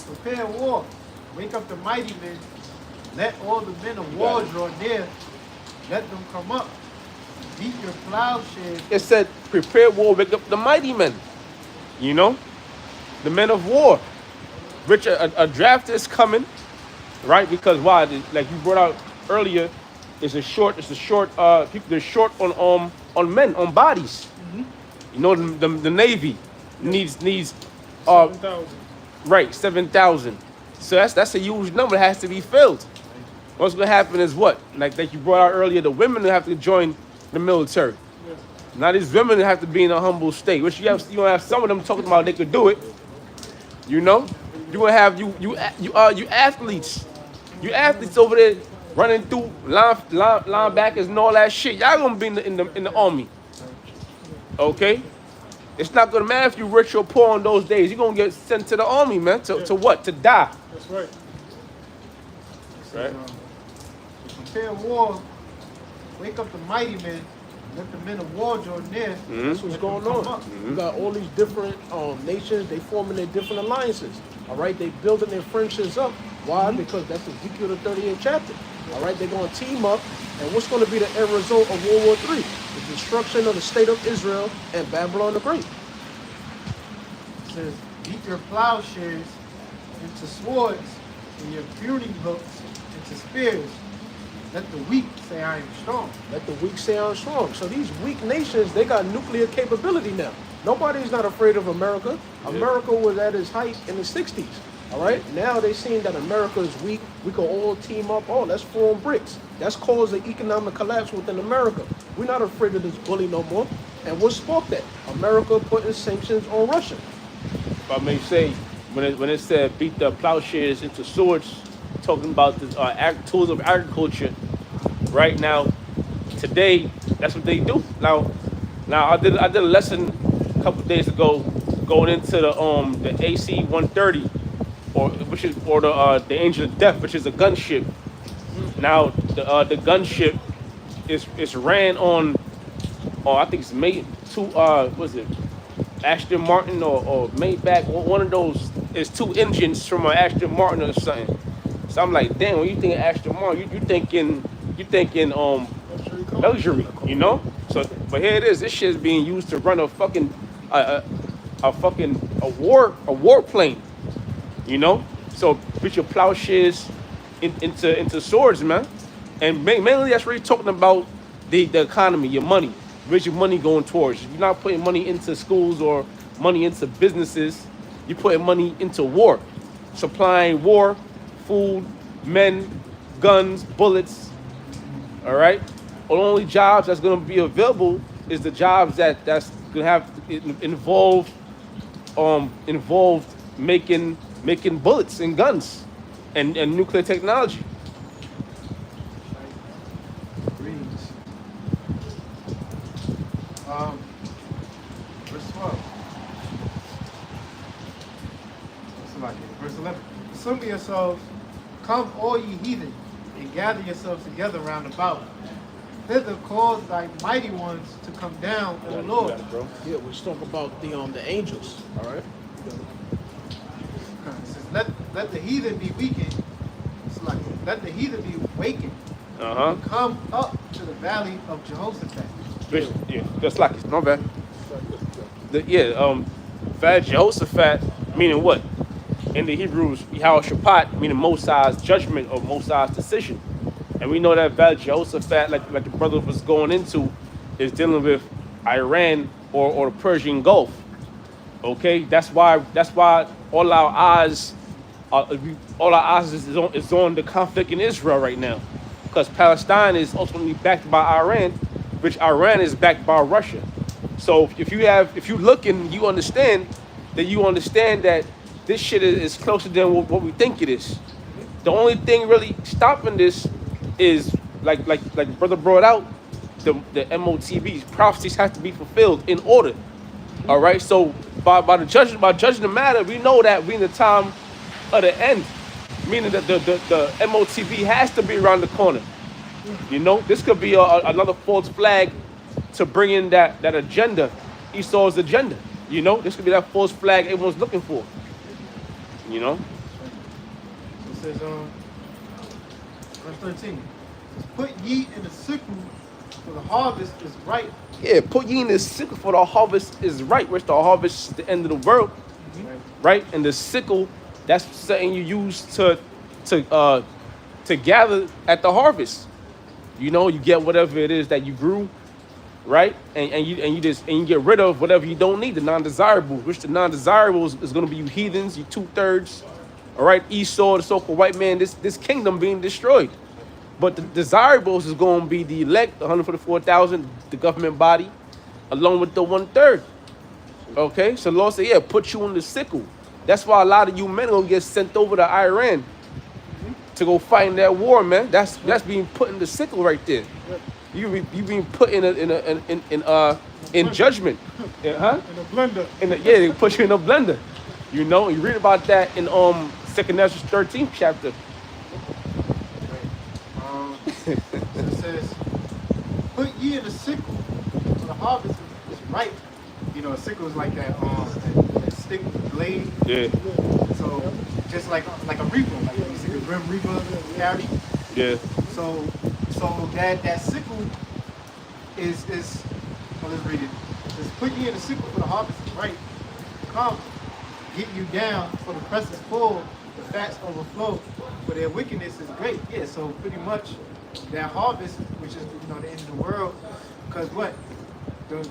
prepare war. Wake up the mighty men. Let all the men of war draw near. Let them come up. Beat your plowshares. It said, prepare war, wake up the mighty men. You know? The men of war. Rich, a draft is coming, right? Because why? Like you brought out earlier, they're short, people, they're short on men, on bodies. You know, the Navy needs 7,000. right, 7,000. So that's a huge number that has to be filled. What's gonna happen is what? Like you brought out earlier, the women have to join the military. Yeah. Now these women have to be in a humble state, which you gonna have some of them talking about they could do it. You know, you gonna have you athletes, over there running through linebackers and all that shit. Y'all gonna be in the army, okay? It's not gonna matter if you're rich or poor on those days. You're gonna get sent to the army, man. To what? To die. That's right. says, Right. to prepare war, wake up the mighty men, let the men of war draw near. That's what's let going them come on. up. You got all these different nations. They forming their different alliances. All right, they building their friendships up. Why? Because that's Ezekiel the 38th chapter. All right, they're going to team up. And what's going to be the end result of World War III? The destruction of the state of Israel and Babylon the Great. It says, beat your plowshares into swords and your pruning hooks into spears. Let the weak say I am strong. Let the weak say I'm strong. So these weak nations, they got nuclear capability now. Nobody's not afraid of America. Yeah. America was at its height in the 60s. All right, now they seeing that America is weak. We can all team up. Oh, let's form BRICS. That's caused an economic collapse within America. We're not afraid of this bully no more. And what sparked that? America putting sanctions on Russia. If I may say, when it said beat the plowshares into swords, talking about the tools of agriculture, right now, today, that's what they do. Now I did a lesson a couple days ago, going into the AC 130, or the Angel of Death, which is a gunship. Now the gunship is ran on, I think it's made was it Aston Martin or Maybach, one of those. It's two engines from an Aston Martin or something. So I'm like, damn, when you think of Aston Martin, you thinking luxury, you know? So, but here it is. This shit is being used to run a fucking war plane, you know? So put your plowshares into swords, man. And mainly that's really talking about the economy, your money. Where's your money going towards? You're not putting money into schools or money into businesses. You're putting money into war, supplying war, food, men, guns, bullets. All right. The only jobs that's going to be available is the jobs that's going to have involved making bullets and guns and nuclear technology. Greetings. Verse 12. Verse 11. Assemble yourselves, come all ye heathen, and gather yourselves together round about. Thither cause thy mighty ones to come down, O Lord. Yeah, we're talking about the angels. All right. It says, let the heathen be weakened. It's like, let the heathen be awakened. Come up to the valley of Jehoshaphat. Yeah, that's like it's not bad. Valley Jehoshaphat, meaning what? In the Hebrews, Yehoshaphat, meaning Mosai's judgment or Mosai's decision. And we know that Valley Jehoshaphat, like the brother was going into, is dealing with Iran or the Persian Gulf. Okay, that's why all our eyes is on the conflict in Israel right now, because Palestine is ultimately backed by Iran, which Iran is backed by Russia. So if you look and you understand that this shit is closer than what we think it is. The only thing really stopping this is like brother brought out, the MOTBs, prophecies have to be fulfilled in order. All right. So by judging the matter, we know that we're in the time of the end, meaning that the MOTB has to be around the corner. You know, this could be another false flag to bring in that agenda, Esau's agenda. You know, this could be that false flag everyone's looking for. You know. It says, verse 13. Put ye in the sickle, for the harvest is ripe. Yeah, put ye in the sickle, for the harvest is right. Which the harvest is the end of the world, right? And the sickle, that's something you use to gather at the harvest. You know, you get whatever it is that you grew, right? And you get rid of whatever you don't need, the non-desirables. Which the non-desirables is going to be you heathens, you 2/3. All right, Esau, the so-called white man, this kingdom being destroyed. But the desirables is going to be the elect, the 144,000, the government body, along with the 1/3. Okay, so the Lord said, yeah, put you in the sickle. That's why a lot of you men are going to get sent over to Iran to go fight in that war, man. That's being put in the sickle right there. You being put in judgment. Huh? In a blender. They put you in a blender. You know, you read about that in 2nd Ezra 13th chapter. ye in the sickle, so the harvest is ripe. You know, a sickle is like that stick with the blade. Yeah. So just like a reaper, like you see the grim reaper carry. Yeah. So that sickle is well, let's read it. It's put ye in the sickle for the harvest is ripe. Come, get you down, for the press is full, the fats overflow, for their wickedness is great. Yeah, so pretty much that harvest, which is the end of the world, because what? The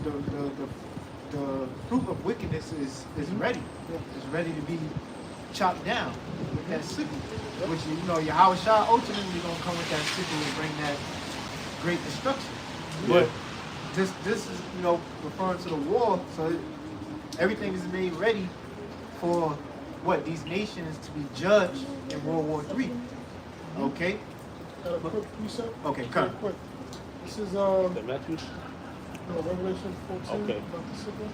fruit of wickedness is ready. It's ready to be chopped down with that sickle. Which Yahweh Shah ultimately gonna come with that sickle and bring that great destruction. Yeah. But this is referring to the war, so everything is made ready for what? These nations to be judged in World War III. Okay? Got a quick reset. Okay, come. Quick. This is The Matthew? Revelation 14 Okay. about the sickle.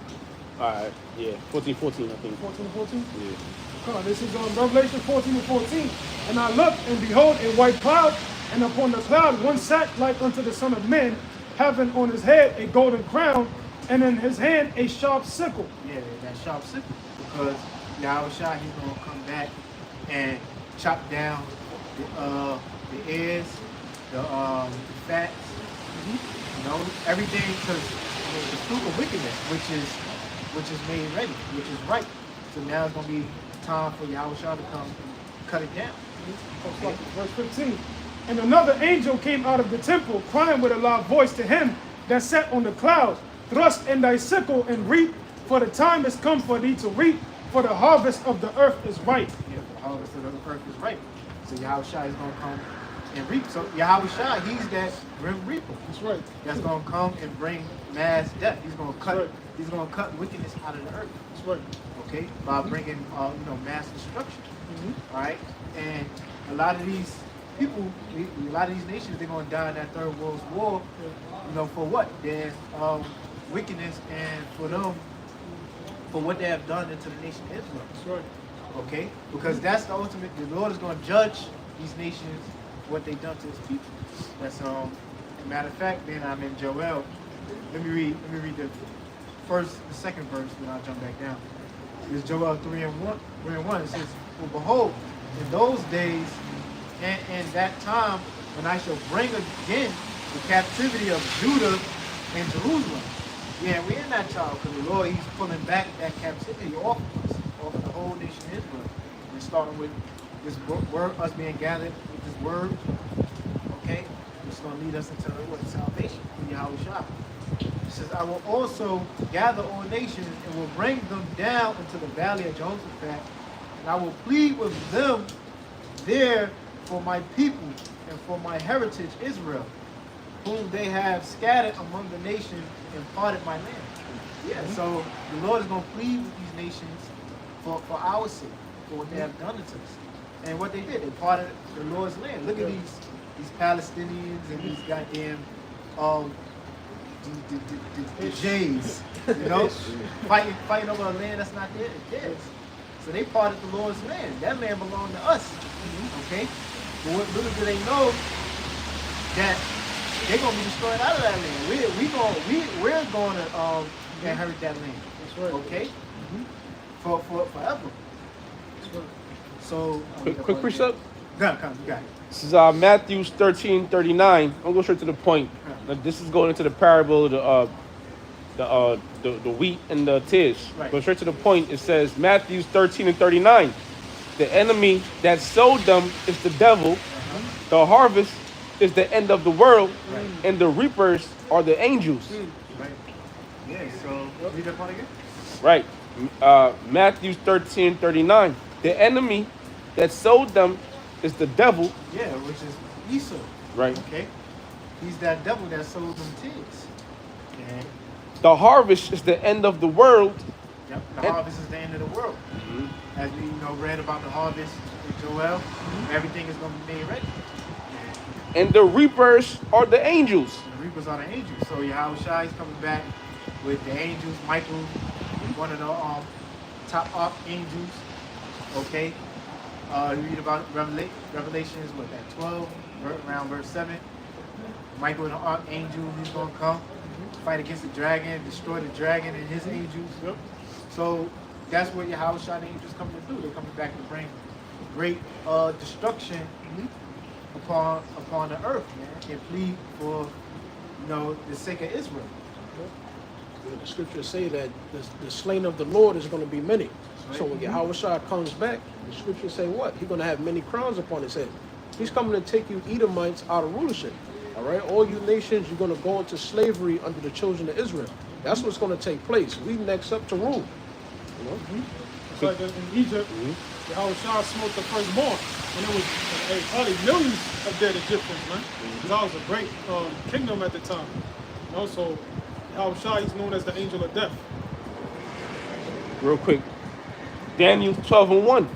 Alright, yeah. 14, I think. 14 and 14. Yeah. Come on, this is Revelation 14 and 14. And I looked, and behold, a white cloud, and upon the cloud one sat like unto the Son of Man, having on his head a golden crown, and in his hand a sharp sickle. Yeah, that sharp sickle. Because Yahweh Shah, he's gonna come back and chop down the ears, the fats, everything, because the fruit of wickedness, which is made ready, which is right. So now it's gonna be time for Yahweh Shah to come and cut it down. Okay. Verse 15. And another angel came out of the temple, crying with a loud voice to him that sat on the cloud, thrust in thy sickle and reap, for the time is come for thee to reap, for the harvest of the earth is ripe. Yeah, the harvest of the earth is ripe. So Yahweh Shah is gonna come and reap. So Yahweh Shah, he's that grim reaper. That's right. That's gonna come and bring mass death. He's gonna cut. Right. He's gonna cut wickedness out of the earth. That's right. Okay, by bringing mass destruction. All right, and a lot of these people, a lot of these nations, they're gonna die in that Third World War. For what? Their wickedness and for what they have done into the nation of Israel. That's right. Okay, because that's the ultimate. The Lord is gonna judge these nations what they done to His people. That's a matter of fact. Then I'm in Joel. Let me read the second verse, then I'll jump back down. It's Joel 3:1. It says, "For behold, in those days and in that time, when I shall bring again the captivity of Judah and Jerusalem." Yeah, we're in that time because the Lord, He's pulling back that captivity off of us, off of the whole nation of Israel. We're starting with this word, us being gathered with this word. Okay, it's going to lead us into salvation for Yahweh Shah. It says, "I will also gather all nations and will bring them down into the valley of Jehoshaphat, and I will plead with them there for my people and for my heritage Israel, whom they have scattered among the nations and parted my land." Yeah, so the Lord is going to plead with these nations for our sake, for what they have done to us. And what they did, they parted the Lord's land. Look at these Palestinians and these goddamn the Jays, fighting over a land that's not theirs. So they parted the Lord's land. That land belonged to us. Okay? But little do they know that they're gonna be destroyed out of that land. We're going to inherit that land. That's right. Okay? For forever. That's right. So Quick precept. Come, you got it. This is Matthew 13:39. I'm going straight to the point. Now, this is going into the parable of the wheat and the tares. Right. Go straight to the point. It says Matthew 13:39. The enemy that sowed them is the devil. The harvest is the end of the world, Right. and the reapers are the angels. Right. Yeah, so read that part again. Right. Matthew 13:39. The enemy that sowed them is the devil. Yeah, which is Esau. Right. Okay. He's that devil that sold them tares. And The harvest is the end of the world. yep, the harvest is the end of the world. As we read about the harvest with Joel, everything is going to be made ready. And the reapers are the angels. The reapers are the angels. So Yahweh Shai is coming back with the angels. Michael, one of the top archangels. Okay. You read about Revelation is what, that 12, around verse 7. Michael the archangel, he's going to come, fight against the dragon, destroy the dragon and his angels. Yep. So that's what Yahweh Shah the angels coming to do. They're coming back to bring great destruction upon the earth, man, and plead for, the sake of Israel. The scriptures say that the slain of the Lord is going to be many. Right. So when Yahweh Shah comes back, the scriptures say what? He's going to have many crowns upon his head. He's coming to take you Edomites out of rulership. All right? All you nations, you're going to go into slavery under the children of Israel. That's what's going to take place. We next up to rule. It's like in Egypt, Yahweh Shah smote the firstborn, and it was probably millions of dead Egyptians, man. Because that was a great kingdom at the time. So Yahweh Shah is known as the angel of death. Real quick. Daniel 12:1.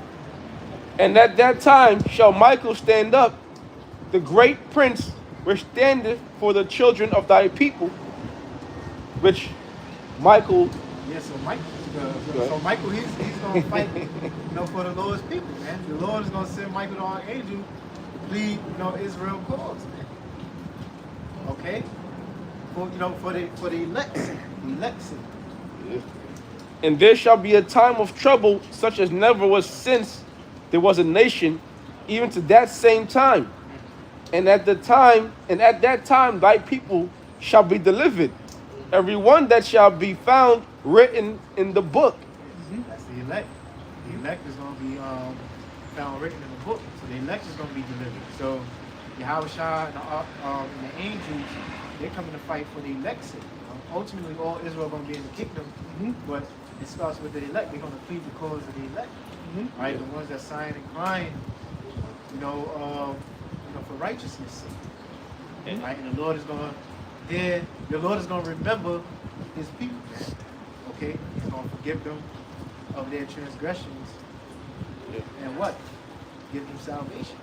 And at that time shall Michael stand up, the great prince, which standeth for the children of thy people, which Michael. Yeah, so Michael, he's going to fight, for the Lord's people, man. The Lord is going to send Michael the archangel to plead, Israel's cause, man. Okay, for the election. And there shall be a time of trouble such as never was since there was a nation, even to that same time. And at that time thy people shall be delivered, every one that shall be found written in the book. That's the elect. The elect is going to be found written in the book. So the elect is going to be delivered. So Yahweh Shah and the angels, they're coming to fight for the elect's sake. Ultimately, all Israel is going to be in the kingdom, but it starts with the elect. They're going to plead the cause of the elect, right? The ones that sighing and crying, for righteousness' sake, right? And the Lord is going to remember His people, okay? He's going to forgive them of their transgressions, and what? Give them salvation.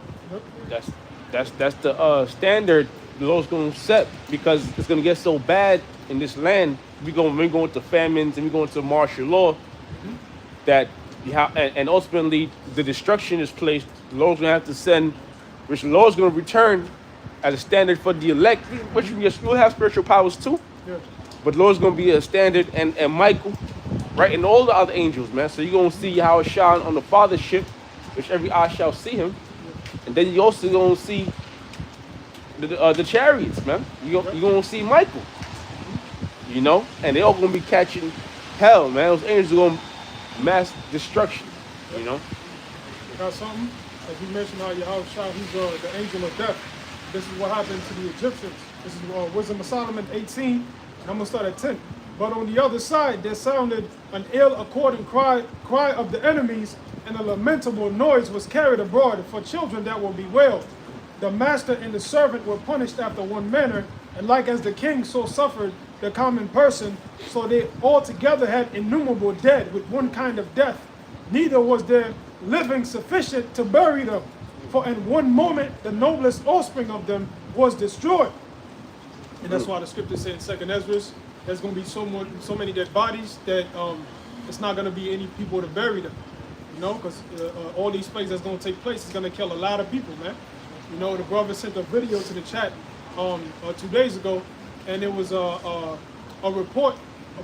That's the standard the Lord's going to set, because it's going to get so bad in this land. We're going to famines and we're going to martial law, that and ultimately the destruction is placed. The Lord's going to have to send, which the Lord's going to return as a standard for the elect, which you'll have spiritual powers too. Yeah. But the Lord's going to be a standard, and Michael, right, and all the other angels, man. So you're going to see Yahweh Shah on the Father's ship, which every eye shall see him. And then you also going to see the chariots, man. You're going to see Michael, and they all going to be catching hell, man. Those angels are going to mass destruction, Got something? As you mentioned how Yahweh Shah, he's the angel of death. This is what happened to the Egyptians. This is Wisdom of Solomon 18, and I'm going to start at 10. But on the other side, there sounded an ill-according cry of the enemies, and a lamentable noise was carried abroad for children that will bewailed. The master and the servant were punished after one manner, and like as the king so suffered the common person, so they altogether had innumerable dead with one kind of death. Neither was there living sufficient to bury them, for in one moment the noblest offspring of them was destroyed. And that's why the scripture said in 2nd Ezra, there's going to be so many dead bodies that it's not going to be any people to bury them. Because all these plagues that's going to take place is going to kill a lot of people, man. The brother sent a video to the chat 2 days ago, and it was a report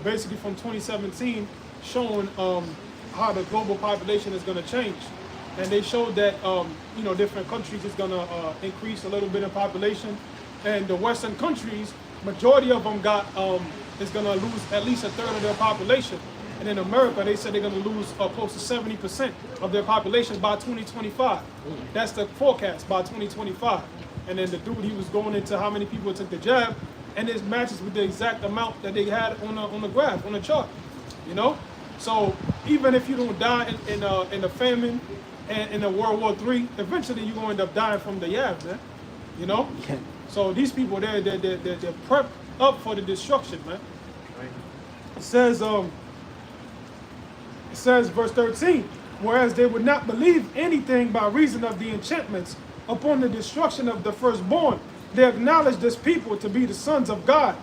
basically from 2017 showing how the global population is going to change. And they showed that, different countries is going to increase a little bit in population. And the Western countries, majority of them is going to lose at least a third of their population. And in America, they said they're going to lose close to 70% of their population by 2025. That's the forecast by 2025. And then the dude, he was going into how many people took the jab, and it matches with the exact amount that they had on the graph, on the chart. So even if you don't die in a famine and in a World War III, eventually you're going to end up dying from the yab, man. So these people, they're prepped up for the destruction, man. It says, verse 13, whereas they would not believe anything by reason of the enchantments upon the destruction of the firstborn, they acknowledged this people to be the sons of God.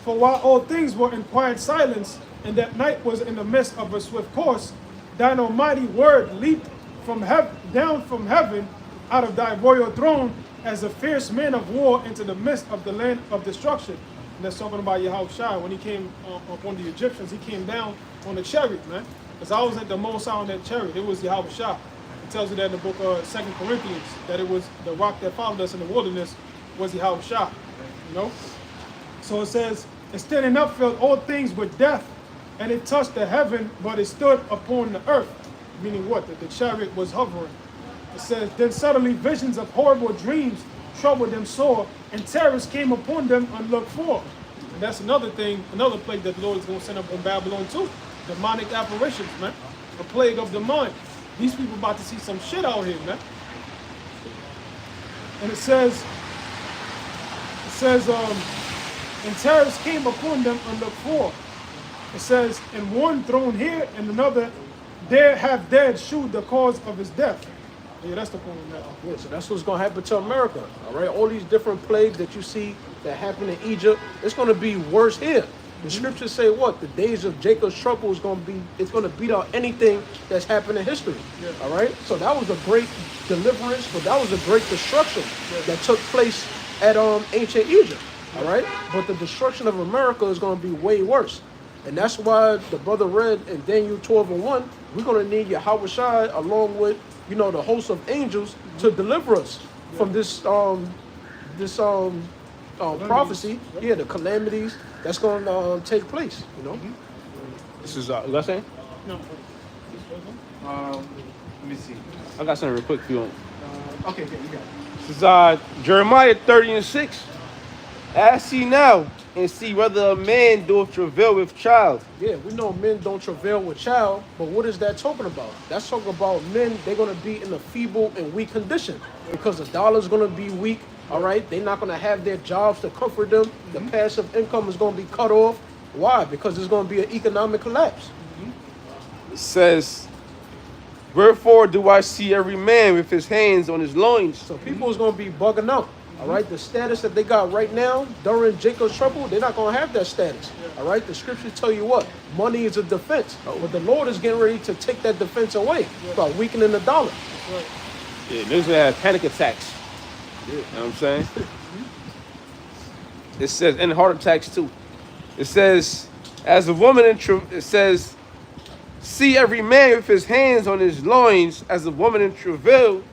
For while all things were in quiet silence, and that night was in the midst of a swift course, thine almighty word leaped down from heaven out of thy royal throne, as a fierce man of war into the midst of the land of destruction. And that's talking about Yahushua. When he came upon the Egyptians, he came down on the chariot, man. Because I was at the Most High on that chariot. It was Yahushua. It tells you that in the book of 2 Corinthians, that it was the rock that followed us in the wilderness was Yahushua. You know? So it says, and standing up filled all things with death, and it touched the heaven, but it stood upon the earth. Meaning what? That the chariot was hovering. It says, then suddenly visions of horrible dreams troubled them sore, and terrors came upon them unlooked for. And that's another thing, another plague that the Lord is going to send up on Babylon too. Demonic apparitions, man. A plague of the mind. These people about to see some shit out here, man. And it says, and terrors came upon them unlooked for. It says, and one thrown here, and another there have dead shewed the cause of his death. Yeah, that's the point of that. Yeah, so that's what's going to happen to America, all right? All these different plagues that you see that happen in Egypt, it's going to be worse here. The scriptures say what? The days of Jacob's trouble is going to be, it's going to beat out anything that's happened in history, all right? So that was a great deliverance, but that was a great destruction that took place at ancient Egypt, all right? But the destruction of America is going to be way worse. And that's why the brother read in Daniel 12:1, we're going to need Yahushua along with, you know, the host of angels to deliver us from this prophecy, the calamities that's going to take place, you know. This is last thing. No. Let me see. I got something real quick for you. Okay, you got it. This is Jeremiah 30:6. Ask ye now and see whether a man doeth travail with child. Yeah, we know men don't travail with child, but what is that talking about? That's talking about men, they're going to be in a feeble and weak condition because the dollar's going to be weak, all right? They're not going to have their jobs to comfort them. The passive income is going to be cut off. Why? Because there's going to be an economic collapse. It says, wherefore do I see every man with his hands on his loins? So people is going to be bugging out. All right, the status that they got right now during Jacob's trouble, they're not going to have that status. All right, the scriptures tell you what? Money is a defense. But the Lord is getting ready to take that defense away by weakening the dollar. Yeah, niggas gonna have panic attacks. You know what I'm saying? It says, and heart attacks too. It says, as a woman it says, see every man with his hands on his loins as a woman in travail,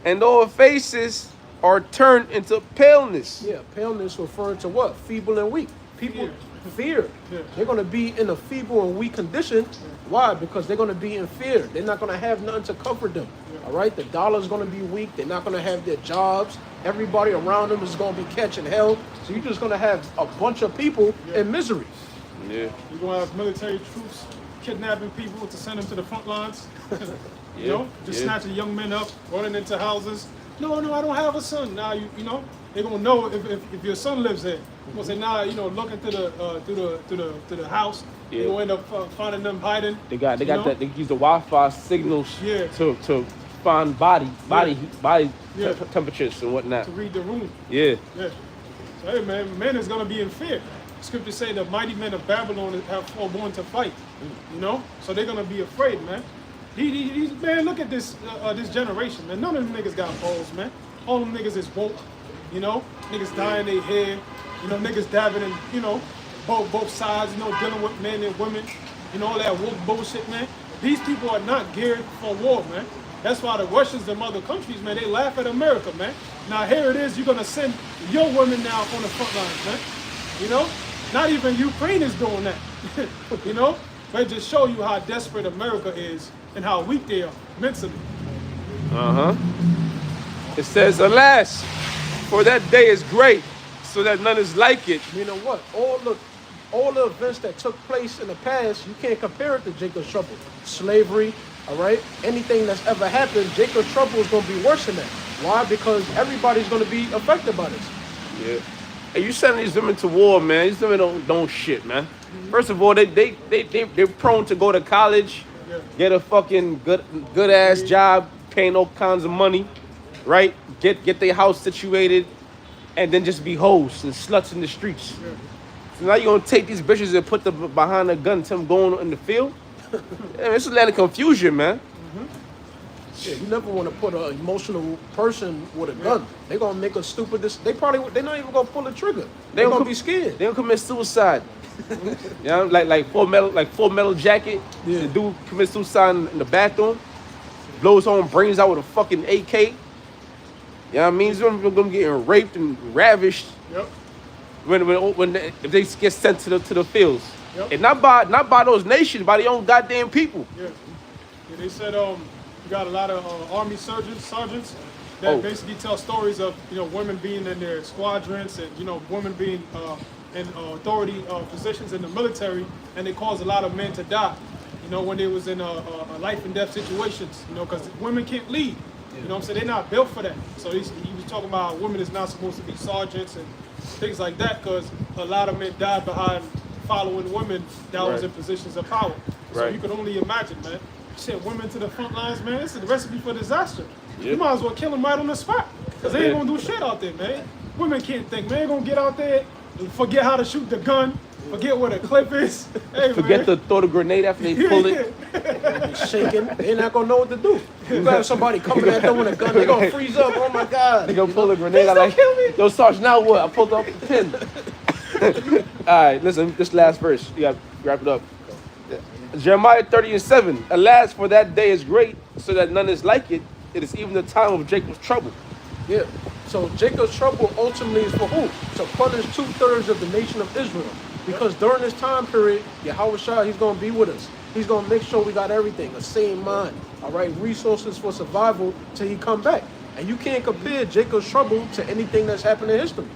and all faces are turned into paleness. Yeah, paleness referring to what? Feeble and weak. People fear. They're going to be in a feeble and weak condition. Why? Because they're going to be in fear. They're not going to have nothing to comfort them. All right? The dollar's going to be weak. They're not going to have their jobs. Everybody around them is going to be catching hell. So you're just going to have a bunch of people in misery. Yeah. You're going to have military troops kidnapping people to send them to the front lines. You know, just snatching young men up, running into houses. No, I don't have a son. Now you know they're gonna know if your son lives there. They're gonna say, nah, you know, look into the house. Yeah. You'll end up finding them hiding. They got that. They use the Wi-Fi signals Yeah. to find body temperatures and whatnot. To read the room. Yeah. Yeah. So hey man is gonna be in fear. Scriptures say the mighty men of Babylon have forborne to fight. You know, so they're gonna be afraid, man. These man, look at this this generation, man. None of them niggas got balls, man. All them niggas is woke, you know. Niggas dyeing their hair, you know. Niggas dabbing in, you know, both sides, you know, dealing with men and women, you know, all that woke bullshit, man. These people are not geared for war, man. That's why the Russians and other countries, man, they laugh at America, man. Now here it is, you're gonna send your women now on the front lines, man. You know, not even Ukraine is doing that, you know. But it just show you how desperate America is and how weak they are mentally. It says, alas, for that day is great, so that none is like it. Meaning what? All the events that took place in the past, you can't compare it to Jacob's trouble. Slavery, all right? Anything that's ever happened, Jacob's trouble is going to be worse than that. Why? Because everybody's going to be affected by this. Yeah. Hey, you sending these women to war, man. These women don't shit, man. First of all, they're prone to go to college, get a fucking good ass job, paying all kinds of money, right? Get their house situated, and then just be hoes and sluts in the streets. So now you're gonna take these bitches and put them behind a gun and tell them going in the field? Yeah, it's a lot of confusion, man. Yeah, you never want to put an emotional person with a gun. They're gonna make a stupid. They're not even gonna pull the trigger. They're gonna be scared. They gonna commit suicide. You know, like Full Metal Jacket. Yeah. The dude commits suicide in the bathroom, blows his own brains out with a fucking AK. You know what I mean? He's gonna get raped and ravished. Yep. If they get sent to the fields, Yep. and not by those nations, by their own goddamn people. Yeah. Yeah, they said you got a lot of army sergeants that basically tell stories of women being in their squadrons and women being in authority positions in the military, and they caused a lot of men to die. When they was in life and death situations. Because women can't lead. You know what I'm saying? They're not built for that. So he was talking about women is not supposed to be sergeants and things like that, because a lot of men died behind following women that was Right. in positions of power. So Right. you could only imagine, man. Shit, women to the front lines, man. This is the recipe for disaster. Yep. You might as well kill them right on the spot, because they ain't gonna do shit out there, man. Women can't think, man. They gonna get out there and forget how to shoot the gun, forget what a clip is. Hey, Forget man. to throw the grenade after they pull it. Be shaking. They're not gonna know what to do. You got somebody coming at them with a gun. They're gonna freeze up. Oh my god. They gonna pull a grenade out like, yo, Sarge, now what? I pulled off the pin. All right, listen, this last verse. You got to wrap it up. Jeremiah 30:7. Alas, for that day is great, so that none is like it. It is even the time of Jacob's trouble. Yeah. So Jacob's trouble ultimately is for who? To punish 2/3 of the nation of Israel. Because during this time period, Yahweh Shah, he's gonna be with us. He's gonna make sure we got everything, a sane mind, all right, resources for survival till he come back. And you can't compare Jacob's trouble to anything that's happened in history.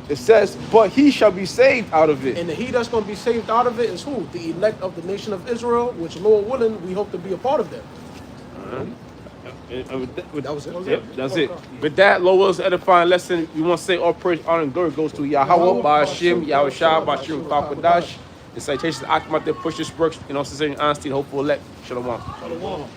It says, but he shall be saved out of it. And the he that's gonna be saved out of it is who? The elect of the nation of Israel, which Lord willing, we hope to be a part of that. That was it. Yep, that's it. With that, Lord Will's edifying lesson, we want to say all praise, honor, and glory goes to Yahweh, Ba'ashim, Yahweh Shah, Ba'ashim, Kwadash. The citations, Akhmat, that pushes works in all sincerity and honesty, and hopeful elect. Shalom. Shalom.